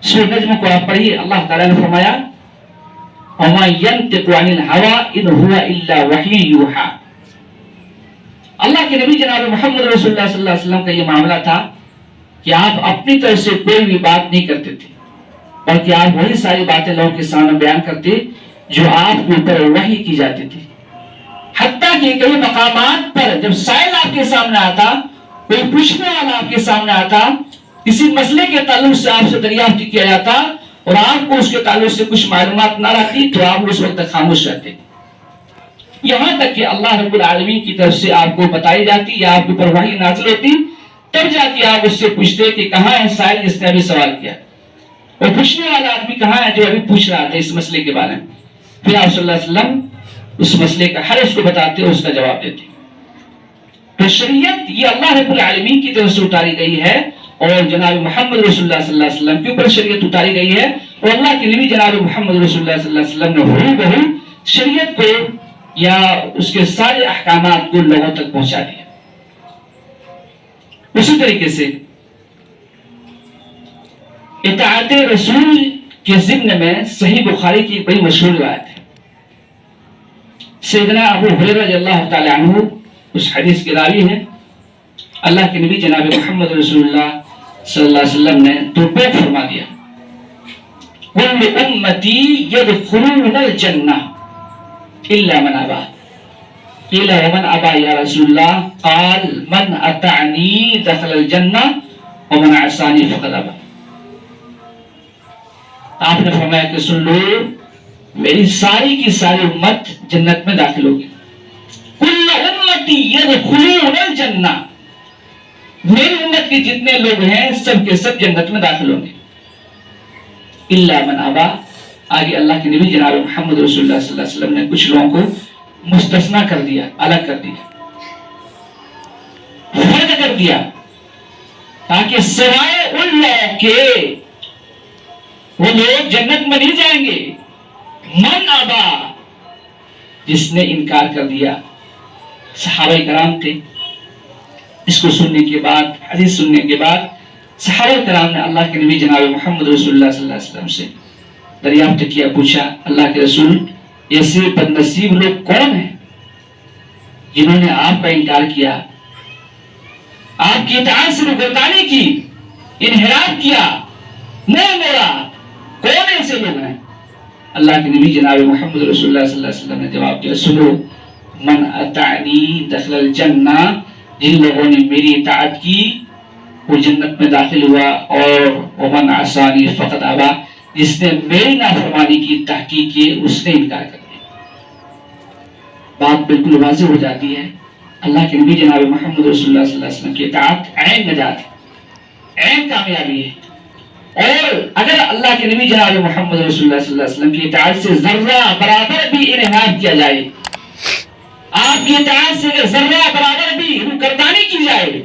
S1: سورۃ نجم کو آپ پڑھیے، اللہ تعالیٰ نے فرمایا وَمَا يَنْطِقُ عَنِ الْهَوَىٰ إِنْ هُوَ إِلَّا وَحْيٌ يُوحَىٰ۔ اللہ کے نبی جناب محمد رسول اللہ صلی اللہ علیہ وسلم کا یہ معاملہ تھا کہ آپ اپنی طرف سے کوئی بھی بات نہیں کرتے تھے، بلکہ آپ وہی ساری باتیں لوگوں کے سامنے بیان کرتے جو آپ کے اوپر وحی کی جاتی تھی۔ حتیٰ کہ کئی مقامات پر جب سائل آپ کے سامنے آتا، کوئی پوچھنے والا آپ کے سامنے آتا، کسی مسئلے کے تعلق سے آپ سے دریافت کیا جاتا اور آپ کو اس کے تعلق سے کچھ معلومات نہ رہتی تو آپ اس وقت خاموش رہتے، یہاں تک کہ اللہ رب العالمین کی طرف سے آپ کو بتائی جاتی یا آپ کے اوپر وحی نازل ہوتی، تب جا کے آپ اس سے پوچھتے کہ کہاں ہے سائل جس نے ابھی سوال کیا، اور پوچھنے والا آدمی کہاں ہے جو ابھی پوچھ رہا تھا اس مسئلے کے بارے میں۔ پھر آپ صلی اللہ علیہ وسلم اس مسئلے کا حل اس کو بتاتے اور اس کا جواب دیتے۔ تو شریعت یہ اللہ رب العالمین کی طرف سے اتاری گئی ہے، اور جناب محمد رسول اللہ صلی اللہ علیہ وسلم کے اوپر شریعت اتاری گئی ہے، اور اللہ کے نبی جناب محمد رسول اللہ صلی اللہ علیہ وسلم نے ہو بہو شریعت کو یا اس کے سارے احکامات کو لوگوں تک پہنچا دیا۔ اسی طریقے سے اطاعت رسول کے ضمن میں صحیح بخاری کی بڑی مشہور روایت ہے، سیدنا ابو ہریرہ رضی اللہ تعالی عنہ اس حدیث کے راوی ہیں۔ اللہ کے نبی جناب محمد رسول اللہ صلی اللہ علیہ وسلم نے توبیخ فرما دیا، کل امتی یدخلون الجنہ الا من ابا، قیل ومن ابا یا رسول اللہ، قال من اطاعنی دخل الجنہ ومن عصانی فقد ابا۔ آپ نے فرمایا کہ سن لو، میری ساری کی ساری امت جنت میں داخل ہوگی، کل امتی یدخلون الجنہ، میری امت کے جتنے لوگ ہیں سب کے سب جنت میں داخل ہوں گے، الا من ابا۔ آگے اللہ کے نبی جناب محمد رسول اللہ صلی اللہ علیہ وسلم نے کچھ لوگوں کو مستثنا کر دیا، الگ کر دیا، فرد کر دیا، تاکہ سوائے ان لوگوں کے وہ لوگ جنت میں نہیں جائیں گے، من ابا، جس نے انکار کر دیا۔ صحابہ کرام تھے، اس کو سننے کے بعد، حدیث سننے کے بعد صحابہ کرام نے اللہ کے نبی جناب محمد رسول اللہ صلی اللہ علیہ وسلم سے دریافت کیا، پوچھا اللہ کے رسول ایسے بدنصیب لوگ کون ہیں جنہوں نے آپ کا انکار کیا، آپ کی اطاعت سے روگردانی کی، انحراف کیا، نہیں موڑا، کون ایسے لوگ ہیں؟ اللہ کے نبی جناب محمد رسول اللہ صلی اللہ علیہ وسلم نے جواب دیا، سنو، من اطاعنی دخل الجنہ جن لوگوں نے میری اطاعت کی وہ جنت میں داخل ہوا، اور ومن عصانی فقد ابا، جس نے میری نافرمانی کی تحقیق کی اس نے انکار کر دیا۔ بات بالکل واضح ہو جاتی ہے، اللہ کے نبی جناب محمد رسول اللہ صلی اللہ علیہ وسلم کی اطاعت عین نجات ہے، عین کامیابی ہے۔ اور اگر اللہ کے نبی جناب محمد رسول اللہ صلی اللہ علیہ وسلم کی اطاعت سے ذرہ برابر بھی انحراف کیا جائے، آپ کی اطاعت سے اگر ذرہ برابر بھی روگردانی کی جائے،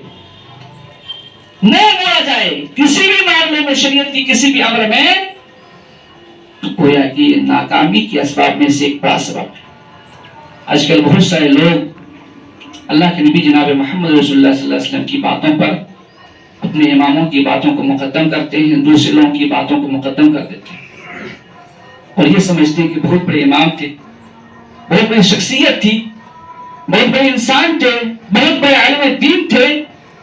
S1: نہ موڑا جائے کسی بھی معاملے میں، شریعت کی کسی بھی امر میں، تو گویا کہ ناکامی کے اسباب میں سے ایک بڑا سبب ہے۔ آج کل بہت سارے لوگ اللہ کے نبی جناب محمد رسول اللہ صلی اللہ علیہ وسلم کی باتوں پر اپنے اماموں کی باتوں کو مقدم کرتے ہیں، دوسرے لوگوں کی باتوں کو مقدم کر دیتے ہیں، اور یہ سمجھتے ہیں کہ بہت بڑے امام تھے، بہت بڑی شخصیت تھی، بہت بڑے انسان تھے، بہت بڑے عالم دین تھے،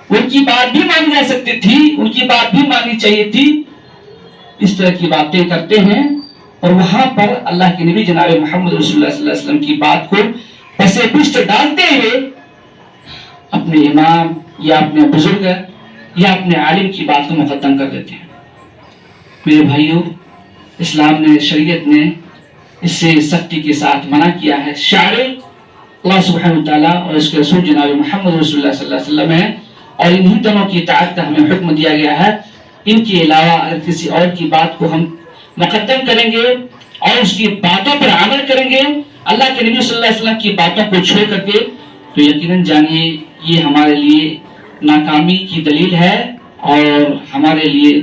S1: ان کی بات بھی مانی جا سکتی تھی، ان کی بات بھی ماننی چاہیے تھی۔ اس طرح کی باتیں کرتے ہیں، اور وہاں پر اللہ کے نبی جناب محمد رسول اللہ صلی اللہ علیہ وسلم کی بات کو پس پشت ڈالتے ہوئے اپنے امام یا اپنے بزرگ یا اپنے عالم کی بات کو مقدم کر دیتے ہیں۔ میرے بھائیوں، اسلام نے، شریعت نے اس سے سختی کے ساتھ منع کیا ہے۔ شاعر اللہ سبحانہ وتعالیٰ اور اس کے رسول جناب محمد رسول اللہ صلی اللہ علیہ وسلم ہے، اور انہی دونوں کی اطاعت کا ہمیں حکم دیا گیا ہے۔ ان کے علاوہ اگر کسی اور کی بات کو ہم مقدم کریں گے اور اس کی باتوں پر عمل کریں گے، اللہ کے نبی صلی اللہ علیہ وسلم کی باتوں کو چھوڑ کر کے، تو یقیناً جانیے یہ ہمارے لیے ناکامی کی دلیل ہے، اور ہمارے لیے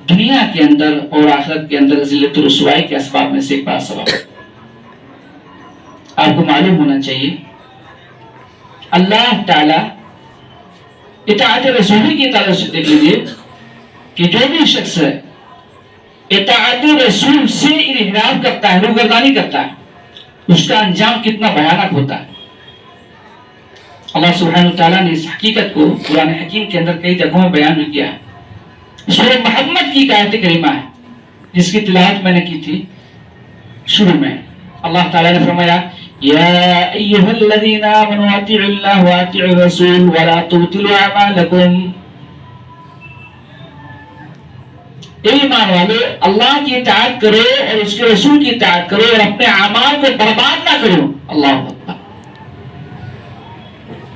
S1: دنیا کے اندر اور آخرت کے اندر ذلت و رسوائی کے اسباب میں سے ایک بڑا سبب ہے۔ آپ کو معلوم ہونا چاہیے اللہ تعالی اطاعت رسولی کی تعلق سے دیکھ لیجیے کہ جو بھی شخص اطاعت رسول سے انحراف کرتا ہے، روگردانی کرتا ہے، اس کا انجام کتنا بھیانک ہوتا ہے۔ اللہ سبحانہ وتعالیٰ نے اس حقیقت کو قرآن حکیم کے اندر کئی جگہوں میں بیان بھی کیا ہے۔ سورہ محمد کی آیت کریمہ ہے جس کی تلاوت میں نے کی تھی شروع میں۔ اللہ تعالیٰ نے فرمایا یا ایھا الذین آمنوا اطیعوا اللہ واطیعوا الرسول ولا تبطلوا اعمالکم۔ اے ایمان والو، اللہ کی اطاعت کرو اور اس کے رسول کی اطاعت کرو اور اپنے اعمال کو برباد نہ کرو۔ اللہ اکبر۔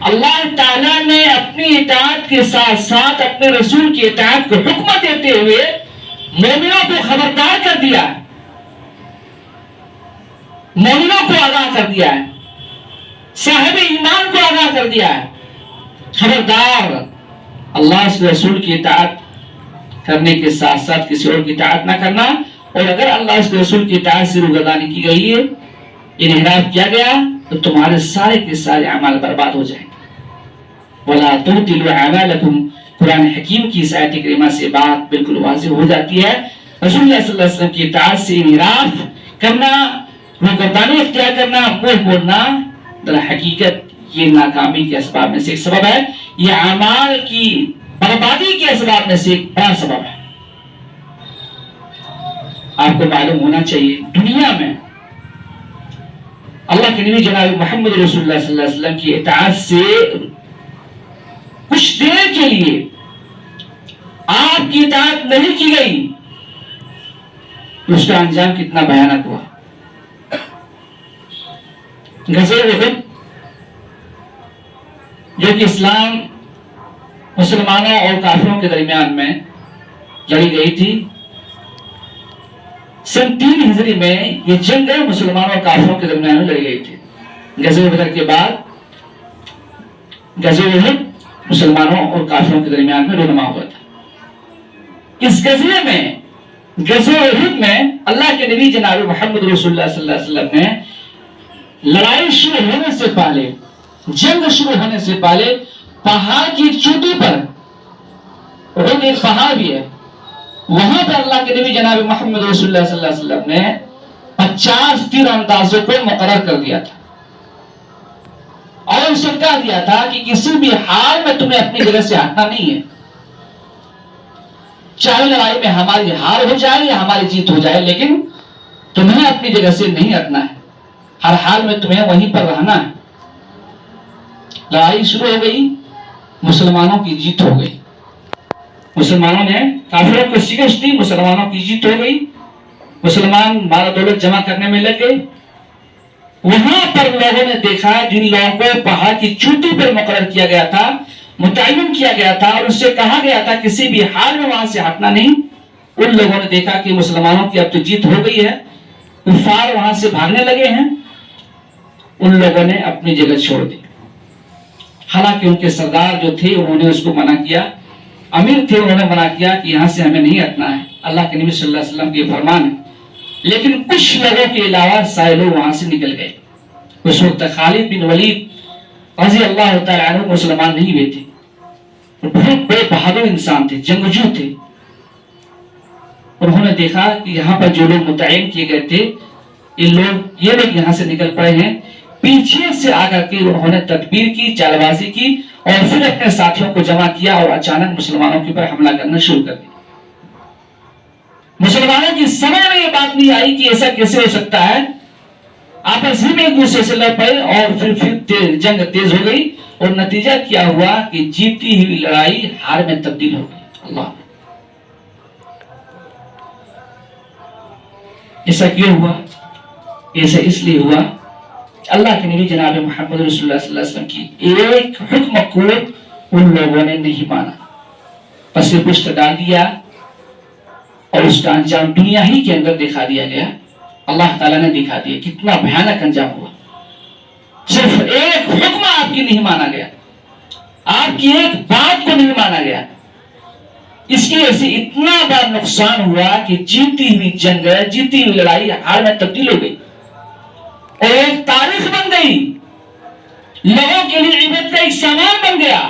S1: اللہ تعالیٰ نے اپنی اطاعت کے ساتھ ساتھ اپنے رسول کی اطاعت کو حکم دیتے ہوئے مومنوں کو خبردار کر دیا ہے، مومنوں کو آگاہ کر دیا ہے، صاحب ایمان کو آگاہ کر دیا ہے، خبردار اللہ اس رسول کی اطاعت کرنے کے ساتھ ساتھ کسی اور کی اطاعت نہ کرنا، اور اگر اللہ اس رسول کی اطاعت سے روگردانی کی گئی ہے، انحراف کیا گیا، تو تمہارے سارے کے سارے اعمال برباد ہو جائیں گے۔ وَلَا تُبْطِلُوا أَعْمَالَكُمْ۔ قرآن حکیم کی اس آیت کریمہ سے بات بالکل واضح ہو جاتی ہے۔ رسول اللہ صلی اللہ علیہ وسلم کی اطاعت سے انحراف کرنا، روگردانی اختیار کرنا، منہ موڑنا، در حقیقت یہ ناکامی کے اسباب میں سے ایک سبب ہے، یہ اعمال کی بربادی کے اسباب میں سے ایک بڑا سبب ہے۔ آپ کو معلوم ہونا چاہیے دنیا میں اللہ کے نبی جناب محمد رسول اللہ صلی اللہ علیہ وسلم کی اطاعت سے کچھ دیر کے لیے آپ کی اطاعت نہیں کی گئی، اس کا انجام کتنا بھیانک ہوا۔ غزوہ احد جو کہ اسلام مسلمانوں اور کافروں کے درمیان میں لڑی گئی تھی، سن 3 ہجری میں یہ جنگ مسلمانوں اور کافروں کے درمیان میں لڑی گئی تھی۔ غزوہ بدر کے بعد غزوہ احد مسلمانوں اور کافروں کے درمیان میں رونما ہوا تھا۔ اس غزوے میں، غزوہ احد میں اللہ کے نبی جناب محمد رسول اللہ صلی اللہ علیہ وسلم نے لڑائی شروع ہونے سے پہلے، جنگ شروع ہونے سے پہلے پہاڑ کی ایک چوٹی پر، احد ایک پہاڑ بھی ہے، وہاں پر اللہ کے نبی جناب محمد رسول اللہ صلی اللہ علیہ وسلم نے 50 تیر اندازوں کو مقرر کر دیا تھا، اور اسے کہہ دیا تھا کہ کسی بھی حال میں تمہیں اپنی جگہ سے ہٹنا نہیں ہے، چاہے لڑائی میں ہماری ہار ہو جائے یا ہماری جیت ہو جائے، لیکن تمہیں اپنی جگہ سے نہیں ہٹنا ہے، ہر حال میں تمہیں وہیں پر رہنا ہے۔ لڑائی شروع ہو گئی، مسلمانوں کی جیت ہو گئی. مسلمانوں نے کافروں کو شکست دی, مسلمانوں کی جیت ہو گئی, مسلمان مال و دولت جمع کرنے میں لگ گئے. وہاں پر لوگوں نے دیکھا جن لوگوں کو پہاڑ کی چوٹی پر مقرر کیا گیا تھا, متعین کیا گیا تھا اور اس سے کہا گیا تھا کسی بھی حال میں وہاں سے ہٹنا نہیں, ان لوگوں نے دیکھا کہ مسلمانوں کی اب تو جیت ہو گئی ہے, کفار وہاں سے بھاگنے لگے ہیں. ان لوگوں نے اپنی جگہ چھوڑ دی. حالانکہ ان کے سردار جو تھے انہوں نے اس کو منع کیا, امیر تھے انہوں نے منع کیا کہ یہاں سے ہمیں نہیں ہٹنا ہے, اللہ کے نبی صلی اللہ علیہ وسلم کے فرمان ہے. لیکن کچھ لوگوں کے علاوہ سارے لوگ وہاں سے نکل گئے. اس وقت خالد بن ولید رضی اللہ تعالیٰ عنہ مسلمان نہیں ہوئے تھے, بہت بڑے بہادر انسان تھے, جنگجو تھے. انہوں نے دیکھا کہ یہاں پر جو لوگ متعین کیے گئے تھے یہ لوگ یہاں سے نکل پڑے ہیں. پیچھے سے آ کر کے انہوں نے تدبیر کی, چال بازی کی اور پھر اپنے ساتھیوں کو جمع کیا اور اچانک مسلمانوں کے اوپر حملہ کرنا شروع کر دیا. مسلمانوں کی سمجھ میں یہ بات نہیں آئی کہ ایسا کیسے ہو سکتا ہے. آپس میں ایک دوسرے سے لڑ پڑے اور پھر جنگ تیز ہو گئی اور نتیجہ کیا ہوا کہ جیتی ہوئی لڑائی ہار میں تبدیل ہو گئی. اللہ, ایسا کیوں ہوا؟ ایسا اس لیے ہوا اللہ کے نبی جناب محمد رسول اللہ صلی اللہ علیہ وسلم کی ایک حکم کو ان لوگوں نے نہیں مانا, پس پشت ڈال دیا اور اس کا انجام دنیا ہی کے اندر دکھا دیا گیا. اللہ تعالیٰ نے دکھا دیا کتنا بھیانک انجام ہوا. صرف ایک حکم آپ کی نہیں مانا گیا, آپ کی ایک بات کو نہیں مانا گیا, اس کی وجہ سے اتنا بڑا نقصان ہوا کہ جیتی ہوئی جنگ, جیتی ہوئی لڑائی ہار میں تبدیل ہو گئی اور ایک تاریخ بن گئی, لوگوں کے لیے عبرت کا ایک سامان بن گیا.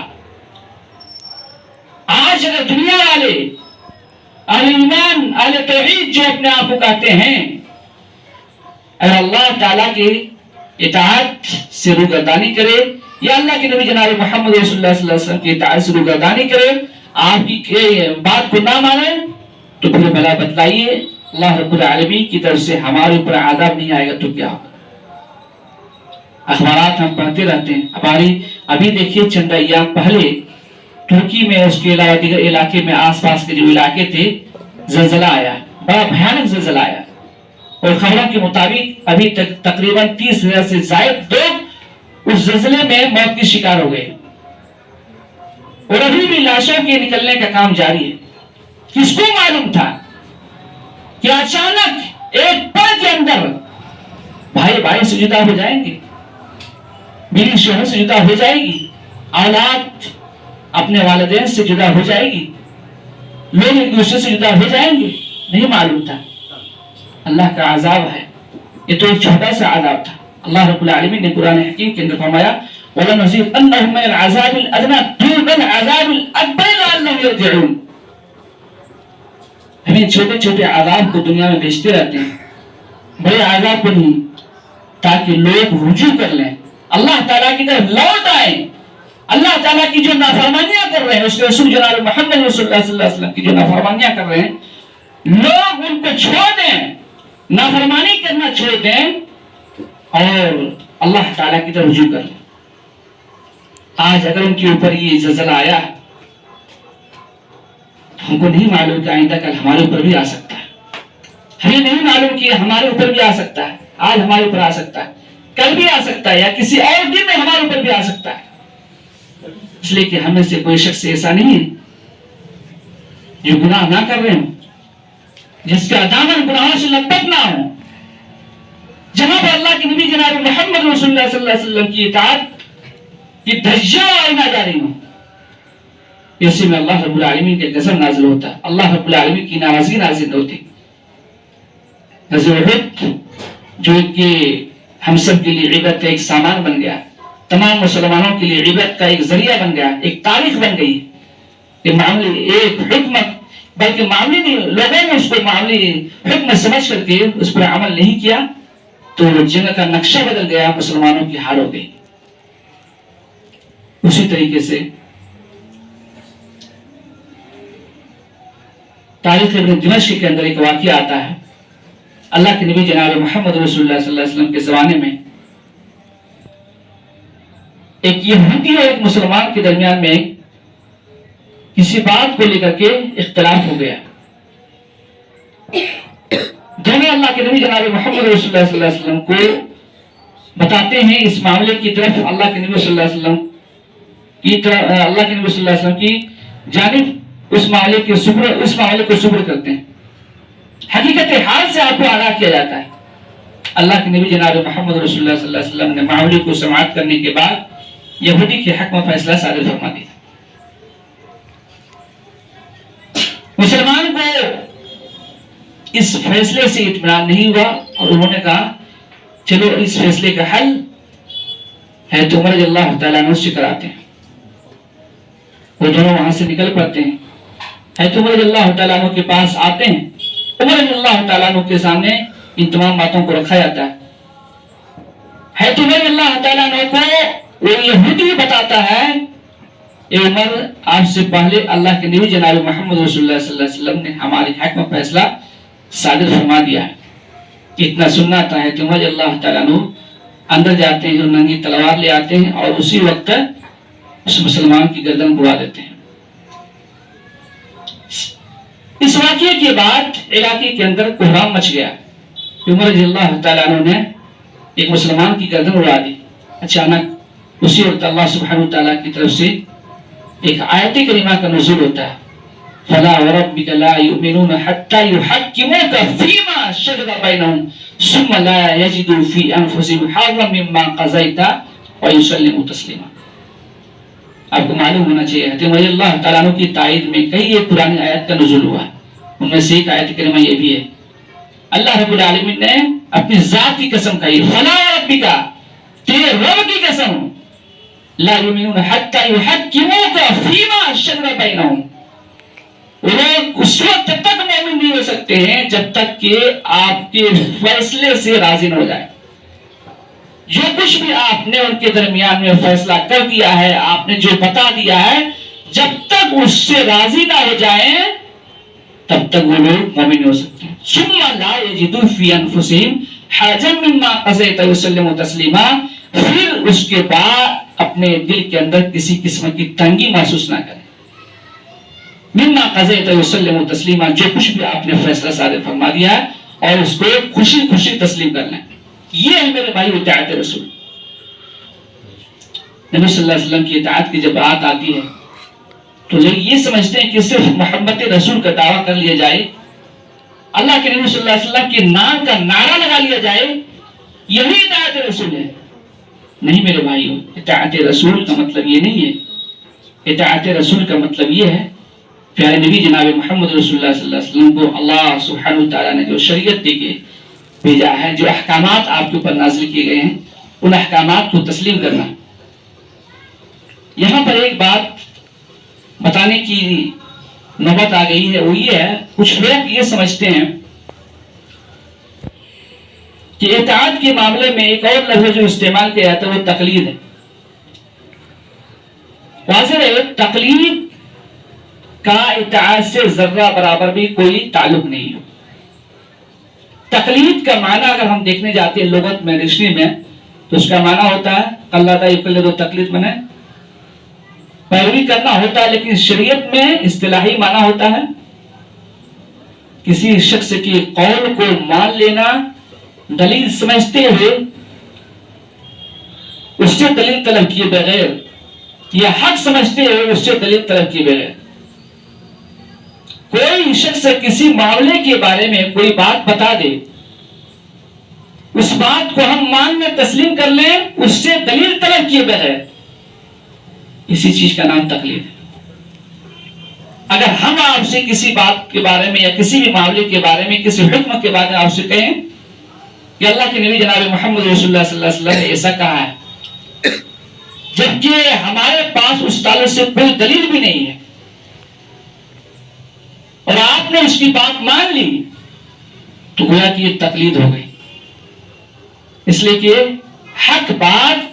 S1: آج اگر دنیا والے اہل ایمان, اہل توحید جو اپنے آپ کو کہتے ہیں, اگر اللہ تعالیٰ کے اطاعت سے روگردانی کرے یا اللہ کے نبی جناب محمد رسول اللہ صلی اللہ علیہ وسلم کی اطاعت سے روگردانی کرے, آپ کی بات کو نہ مانے تو پھر بھلا بتلائیے اللہ رب العالمین کی طرف سے ہمارے اوپر عذاب نہیں آئے گا تو کیا ہوگا. اخبارات ہم پڑھتے رہتے ہیں. ابھی دیکھیے چند ایام پہلے ترکی میں اس کے علاوہ دیگر علاقے میں آس پاس کے جو علاقے تھے زلزلہ آیا, بڑا بھیانک زلزلہ آیا اور خبروں کے مطابق ابھی تک تقریباً 30,000 سے زائد لوگ اس زلزلے میں موت کی شکار ہو گئے اور ابھی بھی لاشوں کے نکلنے کا کام جاری ہے. کس کو معلوم تھا کہ اچانک ایک پل کے اندر بھائی بھائی سے جدا ہو جائیں گے, بیوی شوہر سے جدا ہو جائے گی, اولاد اپنے والدین سے جدا ہو جائے گی, لوگ ایک دوسرے سے جدا ہو جائیں گے. نہیں معلوم تھا. اللہ کا عذاب ہے, یہ تو ایک چھوٹا سا عذاب تھا. اللہ رب العالمین نے قرآن حکیم کے اندر فرمایا وَلَنُذِيقَنَّهُم مِّنَ الْعَذَابِ الْأَدْنَىٰ دُونَ الْعَذَابِ الْأَكْبَرِ لَعَلَّهُمْ يَرْجِعُونَ. ہمیں چھوٹے چھوٹے عذاب کو دنیا میں بھیجتے رہتے ہیں, بڑے عذاب کو نہیں, تاکہ لوگ رجوع کر لیں, اللہ تعالیٰ کی طرف لوٹ آئیں. اللہ تعالیٰ کی جو نافرمانیاں کر رہے ہیں, اس کے رسول جناب محمد رسول اللہ صلی اللہ علیہ وسلم کی جو نافرمانیاں کر رہے ہیں, لوگ ان کو چھوڑ دیں, نافرمانی کرنا چھوڑ دیں اور اللہ تعالیٰ کی طرف رجوع کر لیں. آج اگر ان کے اوپر یہ زلزلہ آیا, ہم کو نہیں معلوم کہ آئندہ کل ہمارے اوپر بھی آ سکتا ہے. ہمیں نہیں معلوم کہ ہمارے اوپر بھی آ سکتا ہے. آج ہمارے اوپر آ سکتا ہے, کل بھی آ سکتا ہے, یا کسی اور دن میں ہمارے اوپر بھی آ سکتا ہے. اس لیے کہ ہمیں سے کوئی شخص ایسا نہیں ہے جو گناہ نہ کر رہے ہوں, جس کا دامن گناہوں سے لپٹ نہ ہو. جہاں پر اللہ کے نبی جناب محمد رسول اللہ صلی اللہ علیہ وسلم کی اطاعت کی دھجیاں اڑائی نہ جا رہی ہوں, ایسے میں اللہ رب العالمین کے غضب نازل ہوتا, اللہ رب العالمین کی ناراضگی نازل ہوتی. غزوہ احد جو کہ ہم سب کے لیے عبرت کا ایک سامان بن گیا, تمام مسلمانوں کے لیے عبرت کا ایک ذریعہ بن گیا, ایک تاریخ بن گئی. یہ معاملے ایک حکمت, بلکہ معاملے نہیں, لوگوں نے اس کو معاملے حکم سمجھ کر کے اس پر عمل نہیں کیا تو جنگ کا نقشہ بدل گیا, مسلمانوں کی حال ہو گئی. اسی طریقے سے تاریخ ابن دمشق کے اندر ایک واقعہ آتا ہے. اللہ کے نبی جناب محمد رسول اللہ صلی اللہ علیہ وسلم کے زمانے میں ایک یہودی اور ایک مسلمان کے درمیان میں کسی بات کو لے کر کے اختلاف ہو گیا. دونوں اللہ کے نبی جناب محمد رسول اللہ صلی اللہ علیہ وسلم کو بتاتے ہیں اس معاملے کی طرف. اللہ کے نبی صلی اللہ علیہ وسلم کی طرف، اللہ کے نبی صلی اللہ علیہ وسلم کی جانب اس معاملے کو صبر کرتے ہیں. حقیقت حال سے آپ کو آگاہ کیا جاتا ہے. اللہ کے نبی جناب محمد رسول اللہ صلی اللہ علیہ وسلم نے معاملے کو سماعت کرنے کے بعد یہودی کے حق میں فیصلہ صادر فرما دیا. مسلمان کو اس فیصلے سے اطمینان نہیں ہوا اور انہوں نے کہا چلو اس فیصلے کا حل ہے تو عمر رضی اللہ تعالیٰ عنہ سے کراتے ہیں. وہ دونوں وہاں سے نکل پڑتے ہیں. ہے تو عمر رضی اللہ تعالیٰ عنہ کے پاس آتے ہیں. عمر رضی اللہ تعالیٰ عنہ کے سامنے ان تمام باتوں کو رکھا جاتا ہے. ہے تو عمر رضی اللہ تعالیٰ عنہ کو وہ یہودی بتاتا ہے اے عمر، آپ سے پہلے اللہ کے نبی جناب محمد رسول اللہ صلی اللہ علیہ وسلم نے ہمارے حق میں فیصلہ صادر فرما دیا ہے. اتنا سننا تھا. ہے تو عمر رضی اللہ تعالیٰ عنہ اندر جاتے ہیں اور ننگی تلوار لے آتے ہیں اور اسی وقت اس مسلمان کی گردن اڑا دیتے ہیں. اس واقعے کے بعد علاقے کے اندر کوہرام مچ گیا. عمر رضی اللہ تعالیٰ عنہ نے ایک مسلمان کی گردن اڑا دی. اچانک اسی وقت اللہ سبحانہ وتعالیٰ کی طرف سے ایک آیت کریمہ کا نزول ہوتا ہے. فلا وربک لا یؤمنون حتی یحکموک فیما شجر بینہم ثم لا یجدوا فی انفسہم حرجا مما قضیت ویسلموا تسلیما. آپ کو معلوم ہونا چاہیے حضرت عمر اللہ تعالیٰ عنہ کی تائید میں کئی ایک پرانی آیت کا نزول ہوا ہے. ان میں سے ایک آیت کریمہ یہ بھی ہے. اللہ رب العالمین نے اپنی ذات کی قسم کہی. فلا وربک، تیرے رب کی قسم، لا یؤمنون حتی یحکموک فیما شجر بینہم، وہ لوگ اس وقت تک مومن نہیں ہو سکتے ہیں جب تک کہ آپ کے فیصلے سے راضی نہ ہو جائے. جو کچھ بھی آپ نے ان کے درمیان میں فیصلہ کر دیا ہے، آپ نے جو بتا دیا ہے، جب تک اس سے راضی نہ ہو جائیں تب تک وہ لوگ مومن نہیں ہو سکتے. ثم لا یجدوا فی انفسہم حرجا مما قضیت ویسلموا تسلیما، پھر اس کے بعد اپنے دل کے اندر کسی قسم کی تنگی محسوس نہ کریں. مما قضیت ویسلموا تسلیما، جو کچھ بھی آپ نے فیصلہ صادر فرما دیا ہے اور اس کو خوشی خوشی تسلیم کر لیں. یہ ہے میرے بھائی اطاعت رسول. نبی صلی اللہ علیہ وسلم کی اطاعت کی جب بات آتی ہے تو لوگ یہ سمجھتے ہیں کہ صرف محبت رسول کا دعویٰ کر لیا جائے، اللہ کے نبی صلی اللہ علیہ وسلم کے نام کا نعرہ لگا لیا جائے، یہی اطاعت رسول ہے. نہیں میرے بھائیو، اطاعت رسول کا مطلب یہ نہیں ہے. اطاعت رسول کا مطلب یہ ہے پیارے نبی جناب محمد رسول اللہ صلی اللہ علیہ وسلم کو اللہ سبحانہ وتعالیٰ نے جو شریعت دے کے بھیجا ہے، جو احکامات آپ کے اوپر نازل کیے گئے ہیں، ان احکامات کو تسلیم کرنا. یہاں پر ایک بات بتانے کی نوبت آ گئی ہے، وہ یہ ہے کچھ لوگ یہ سمجھتے ہیں کہ اطاعت کے معاملے میں ایک اور لفظ جو استعمال کیا جاتا ہے وہ تقلید ہے. واضح ہے تقلید کا اطاعت سے ذرہ برابر بھی کوئی تعلق نہیں ہے. تقلید کا معنی اگر ہم دیکھنے جاتے ہیں لغت میں، ڈکشنری میں، تو اس کا معنی ہوتا ہے قلد یقلد و تقلید میں پیروی کرنا ہوتا ہے. لیکن شریعت میں اصطلاحی معنی ہوتا ہے کسی شخص کی قول کو مان لینا دلیل سمجھتے ہوئے اس سے دلیل طلب کیے بغیر، یا حق سمجھتے ہوئے اس سے دلیل طلب کیے بغیر. کوئی شخص کسی معاملے کے بارے میں کوئی بات بتا دے، اس بات کو ہم مان میں تسلیم کر لیں اس سے دلیل طلب کیے بغیر، اسی چیز کا نام تقلید ہے. اگر ہم آپ سے کسی بات کے بارے میں یا کسی بھی معاملے کے بارے میں، کسی حکم کے بارے میں آپ سے کہیں کہ اللہ کے نبی جناب محمد رسول اللہ صلی اللہ علیہ وسلم نے ایسا کہا ہے، جبکہ ہمارے پاس اس تعلق سے کوئی دلیل بھی نہیں ہے، اور آپ نے اس کی بات مان لی، تو گویا کہ یہ تقلید ہو گئی. اس لیے کہ حق بات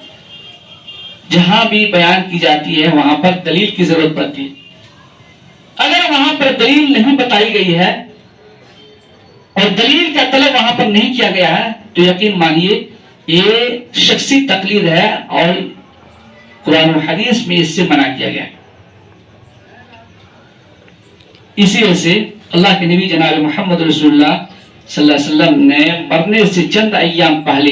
S1: جہاں بھی بیان کی جاتی ہے وہاں پر دلیل کی ضرورت پڑتی ہے. اگر وہاں پر دلیل نہیں بتائی گئی ہے اور دلیل کا طلب وہاں پر نہیں کیا گیا ہے تو یقین مانیے یہ شخصی تقلید ہے اور قرآن و حدیث میں اس سے منع کیا گیا ہے. اسی وجہ سے اللہ کے نبی جناب محمد رسول اللہ صلی اللہ علیہ وسلم نے مرنے سے چند ایام پہلے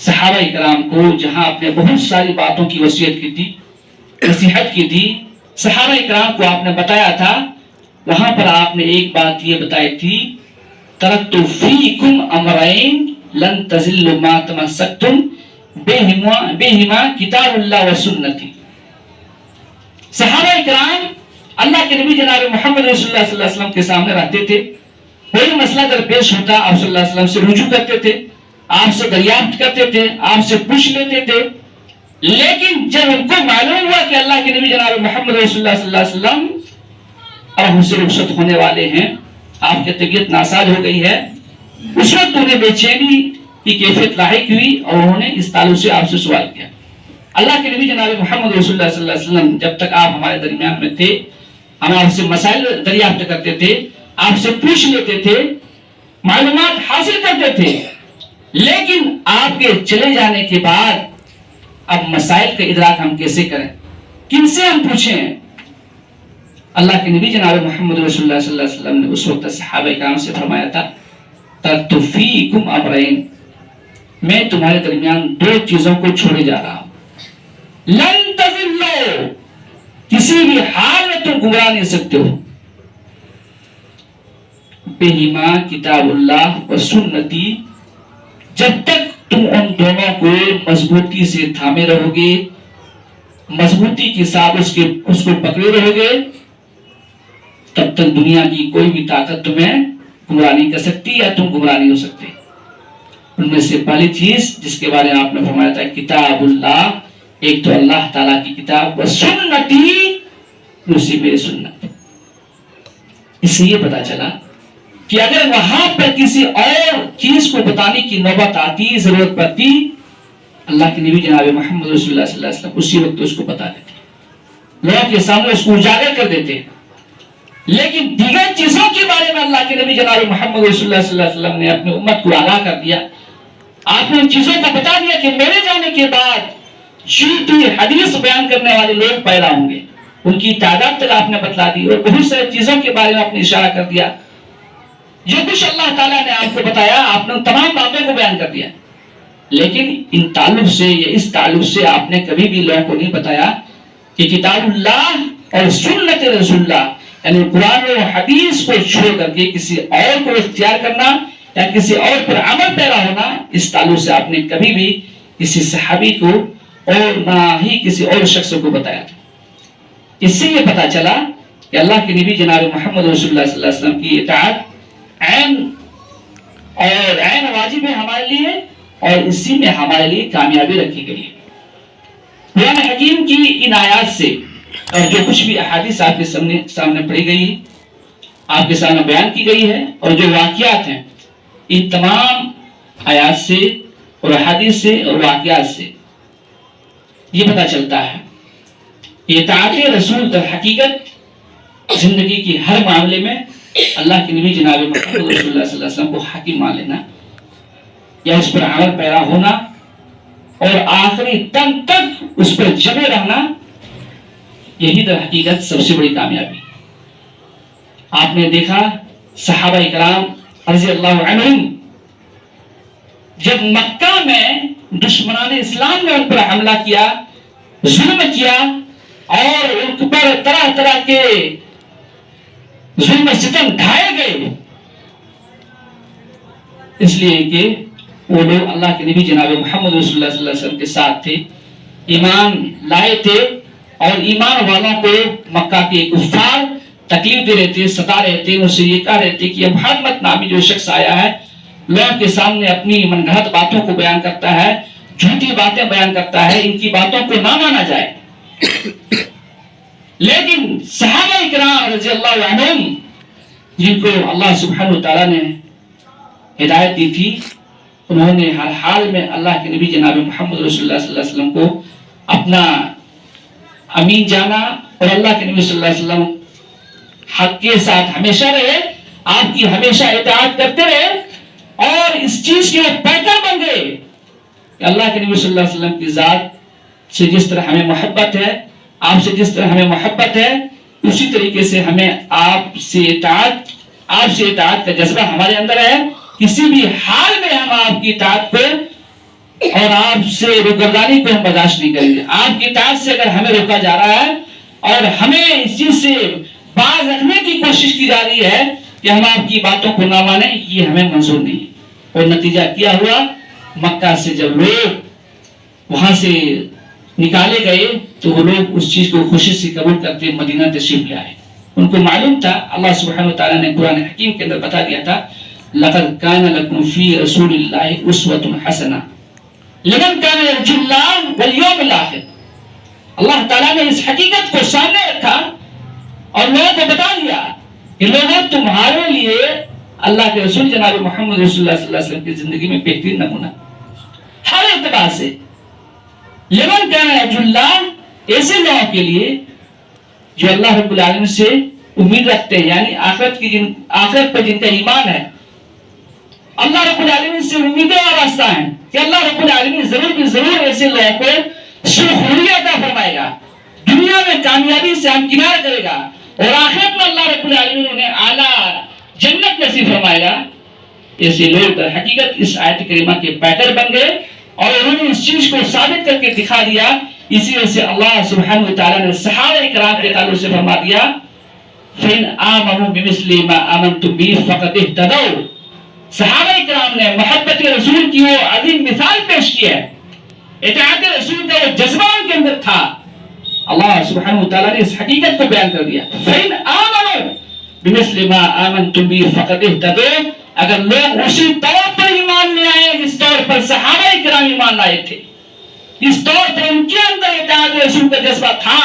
S1: صحابہ کرام کو جہاں آپ نے بہت ساری باتوں کی وصیت کی تھی، نصیحت کی تھی، صحابہ کرام کو آپ نے بتایا تھا، وہاں پر آپ نے ایک بات یہ بتائی تھی، ترکت فیکم امرین لن تضلوا ما تمسکتم بہما کتاب اللہ و سنتی۔ صحابہ کرام اللہ کے نبی جناب محمد رسول اللہ صلی اللہ علیہ وسلم کے سامنے رہتے تھے، کوئی مسئلہ درپیش ہوتا آپ صلی اللہ علیہ وسلم سے رجوع کرتے تھے، آپ سے دریافت کرتے تھے، آپ سے پوچھ لیتے تھے، لیکن جب ان کو معلوم ہوا کہ اللہ کے نبی جناب محمد رسول اللہ صلی اللہ علیہ وسلم اب ہم سے رخصت ہونے والے ہیں، آپ کی طبیعت ناساز ہو گئی ہے، اس وقت انہیں بے چینی کی کیفیت لاحق ہوئی اور انہوں نے اس تعلق سے آپ سے سوال کیا۔ اللہ کے نبی جناب محمد رسول اللہ صلی اللہ علیہ وسلم جب تک آپ ہمارے درمیان میں تھے، ہم آپ سے مسائل دریافت کرتے تھے، آپ سے پوچھ لیتے تھے، معلومات حاصل کرتے تھے، لیکن آپ کے چلے جانے کے بعد اب مسائل کا ادراک ہم کیسے کریں، کن سے ہم پوچھیں؟ اللہ کے نبی جناب محمد رسول اللہ صلی اللہ علیہ وسلم نے اس وقت صحابہ کرام سے فرمایا تھا، ترکت فیکم امرین، میں تمہارے درمیان دو چیزوں کو چھوڑے جا رہا ہوں، لن تضلوا، کسی بھی حال میں تم گمراہ نہیں سکتے ہو، بہما کتاب اللہ و سنتی، جب تک تم ان دونوں کو مضبوطی سے تھامے رہو گے، مضبوطی کے ساتھ اس کو پکڑے رہو گے، تب تک دنیا کی کوئی بھی طاقت تمہیں گمراہ نہیں کر سکتی یا تم گمراہ نہیں ہو سکتے۔ ان میں سے پہلی چیز جس کے بارے میں آپ نے فرمایا تھا کتاب اللہ، ایک تو اللہ تعالیٰ کی کتاب و سنتی، دوسری میری سنت۔ اس سے یہ پتا چلا کہ اگر وہاں پر کسی اور چیز کو بتانے کی نوبت آتی، ضرورت پڑتی، اللہ کے نبی جناب محمد رسول اللہ صلی اللہ علیہ وسلم اسی وقت اس کو بتا دیتے، لوگوں کے سامنے اس کو اجاگر کر دیتے۔ لیکن دیگر چیزوں کے بارے میں اللہ کے نبی جناب محمد رسول اللہ صلی اللہ علیہ وسلم نے اپنی امت کو آگاہ کر دیا، آپ نے ان چیزوں کو بتا دیا کہ میرے جانے کے بعد جھوٹی حدیث بیان کرنے والے لوگ پیدا ہوں گے، ان کی تعداد تک آپ نے بتلا دی، اور بہت ساری چیزوں کے بارے میں آپ نے اشارہ کر دیا، جو کچھ اللہ تعالیٰ نے آپ کو بتایا آپ نے ان تمام باتوں کو بیان کر دیا، لیکن ان تعلق سے یا اس تعلق سے آپ نے کبھی بھی لوگوں کو نہیں بتایا کہ کتاب اللہ اور سنت رسول اللہ، یعنی قرآن و حدیث کو چھوڑ کر کے کسی اور کو اختیار کرنا یا کسی اور پر عمل پیرا ہونا، اس تعلق سے آپ نے کبھی بھی کسی صحابی کو اور نہ ہی کسی اور شخص کو بتایا تھا۔ اس سے یہ پتا چلا کہ اللہ کے نبی جناب محمد رسول اللہ صلی اللہ علیہ وسلم کی اطاعت عین واجب ہے ہمارے لیے، اور اسی میں ہمارے لیے کامیابی رکھی گئی ہے۔ قرآن حکیم کی ان آیات سے اور جو کچھ بھی احادیث آپ کے سامنے پڑھی گئی ہے، آپ کے سامنے بیان کی گئی ہے، اور جو واقعات ہیں، ان تمام آیات سے اور احادیث سے اور واقعات سے یہ پتہ چلتا ہے کہ اطاعت رسول در حقیقت زندگی کی ہر معاملے میں اللہ کے نبی جناب محمد رسول اللہ صلی اللہ علیہ وسلم کو حاکم مان لینا یا اس پر عمل پیرا ہونا اور آخری دم تک اس پر جمے رہنا، یہی در حقیقت سب سے بڑی کامیابی۔ آپ نے دیکھا صحابہ کرام رضی اللہ عنہم جب مکہ میں دشمنان اسلام نے ان پر حملہ کیا، ظلم کیا اور ان پر طرح طرح کے ظلم ستم ڈھائے گئے، اس لیے کہ وہ لوگ اللہ کے نبی جناب محمد رسول اللہ صلی اللہ علیہ وسلم کے ساتھ تھے، ایمان لائے تھے، اور ایمان والوں کو مکہ کے کفار تکلیف دے رہے تھے، ستا رہے تھے، ان سے یہ کہہ رہے تھے کہ یہ محمد نامی جو شخص آیا ہے لوگوں کے سامنے اپنی من گھڑت باتوں کو بیان کرتا ہے، جھوٹی باتیں بیان کرتا ہے، ان کی باتوں کو نہ مانا جائے۔ لیکن صحابہ کرام رضی اللہ عنہم جن کو اللہ سبحانہ وتعالیٰ نے ہدایت دی تھی، انہوں نے ہر حال میں اللہ کے نبی جناب محمد رسول اللہ صلی اللہ علیہ وسلم کو اپنا امین جانا، اور اللہ کے نبی صلی اللہ علیہ وسلم حق کے ساتھ ہمیشہ رہے، آپ کی ہمیشہ اطاعت کرتے رہے، اور اس چیز کے پیکر بن گئے کہ اللہ کے نبی صلی اللہ علیہ وسلم کی ذات سے جس طرح ہمیں محبت ہے، آپ سے جس طرح ہمیں محبت ہے، اسی طریقے سے ہمیں آپ سے اطاعت کا جذبہ ہمارے اندر ہے. کسی بھی حال میں ہم آپ کی اطاعت پہ اور آپ سے روگردانی کو ہم برداشت نہیں کریں گے. آپ کی اطاعت سے اگر ہمیں روکا جا رہا ہے اور ہمیں اس چیز سے باز رکھنے کی کوشش کی جا رہی ہے کہ ہم آپ کی باتوں کو نہ مانیں، یہ ہمیں منظور نہیں. اور نتیجہ کیا ہوا؟ مکہ سے جب لوگ وہاں سے نکالے گئے تو وہ لوگ اس چیز کو خوشی سے قبول کرتے مدینہ تشریف لے آئے. ان کو معلوم تھا، اللہ سبحانہ وتعالیٰ نے قرآن حکیم کے اندر بتا دیا تھا، لَقَدْ كَانَ لَكُمْ فِي رَسُولِ اللَّهِ أُسْوَةٌ حَسَنَةٌ لِمَنْ كَانَ يَرْجُو اللَّهَ وَالْيَوْمَ الْآخِرَ. اللہ تعالیٰ نے اس حقیقت کو سامنے رکھا اور لوگوں کو بتا دیا کہ لوگوں تمہارے لیے اللہ کے رسول جناب محمد رسول اللہ صلی اللہ علیہ وسلم کی زندگی میں بہترین نمونہ ہر اعتبار سے. لمن کان یرجو اللہ، ایسے لوگوں کے لیے جو اللہ رب العالمین سے امید رکھتے ہیں، یعنی آخرت پر جن کا ایمان ہے، اللہ رب العالمین سے امیدیں وابستہ ہیں کہ اللہ رب العالمین ضرور بھی ضرور ایسے لوگوں کو سرخروئی عطا فرمائے گا، دنیا میں کامیابی سے ہمکنار کرے گا اور آخرت میں اللہ رب العالمین انہیں اعلیٰ جنت نصیب فرمائے گا. ایسے لوگ در حقیقت اس آیت کریمہ کے پیٹر بن گئے اور انہوں نے اس چیز کو ثابت کر کے دکھا دیا. اسی وجہ سے اللہ سبحانہ وتعالیٰ نے صحابہ کرام کے تعلق سے فرما دیا، فَإِنْ آمَنُوا بِمِثْلِ مَا آمَنْتُمْ بِهِ فَقَدِ اهْتَدَوْا. صحابہ کرام نے محبت رسول کی وہ عظیم مثال پیش کی ہے، اطاعت رسول کا وہ جذبہ ان کے اندر تھا. اللہ سبحانہ وتعالیٰ نے اس حقیقت کو بیان کر دیا، فَإِنْ آمَنُوا بِمِثْلِ مَا آمَنْتُمْ بِهِ فَقَدِ اهْتَدَوْا. اگر لوگ اسی طور پر ایمان لے آئے جس طور پر صحابہ کرام ایمان لائے تھے، اس طور پر ان کے اندر اطاعت رسول کا جذبہ تھا،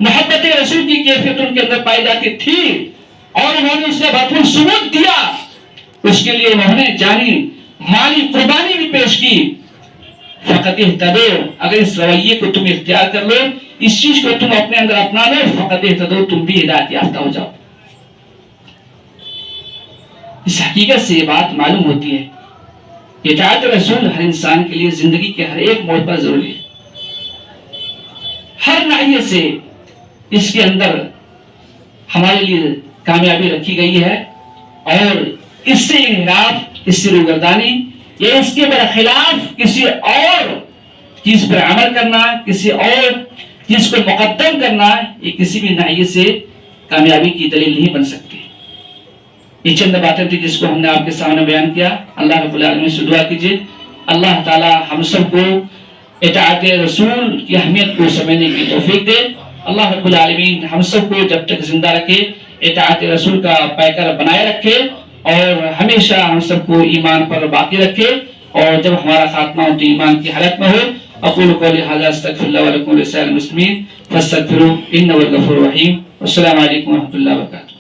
S1: محبت رسول کی کیفیت ان کے اندر پائی جاتی تھی اور انہوں نے اس کا بھرپور ثبوت دیا، اس کے لیے انہوں نے جانی مالی قربانی بھی پیش کی. فقط اہتدو، اگر اس رویے کو تم اختیار کر لو، اس چیز کو تم اپنے اندر اپنا لو، فقط اہتدو، تم بھی ہدایت یافتہ ہو جاؤ. اس حقیقت سے یہ بات معلوم ہوتی ہے کہ اطاعت رسول ہر انسان کے لیے زندگی کے ہر ایک موڑ پر ضروری ہے. ہر ناحیے سے اس کے اندر ہمارے لیے کامیابی رکھی گئی ہے اور اس سے انحراف، اس سے روگردانی یا اس کے برخلاف کسی اور چیز پر عمل کرنا، کسی اور چیز کو مقدم کرنا، یہ کسی بھی ناحیے سے کامیابی کی دلیل نہیں بن سکتی. یہ چند باتیں تھی جس کو ہم نے آپ کے سامنے بیان کیا. اللہ رب العالمین سے دعا کیجیے اللہ تعالی ہم سب کو اطاعت رسول کی اہمیت کو سمجھنے کی توفیق دے. اللہ رب العالمین ہم سب کو جب تک زندہ رکھے اطاعت رسول کا پیکر بنائے رکھے اور ہمیشہ ہم سب کو ایمان پر باقی رکھے، اور جب ہمارا خاتمہ ہو تو ایمان کی حالت میں ہو. اقول قولی ھذا استغفر اللہ ولکم ولسائر المسلمین فاستغفروہ انہ هو الغفور الرحیم. السلام علیکم ورحمۃ اللہ وبرکاتہ.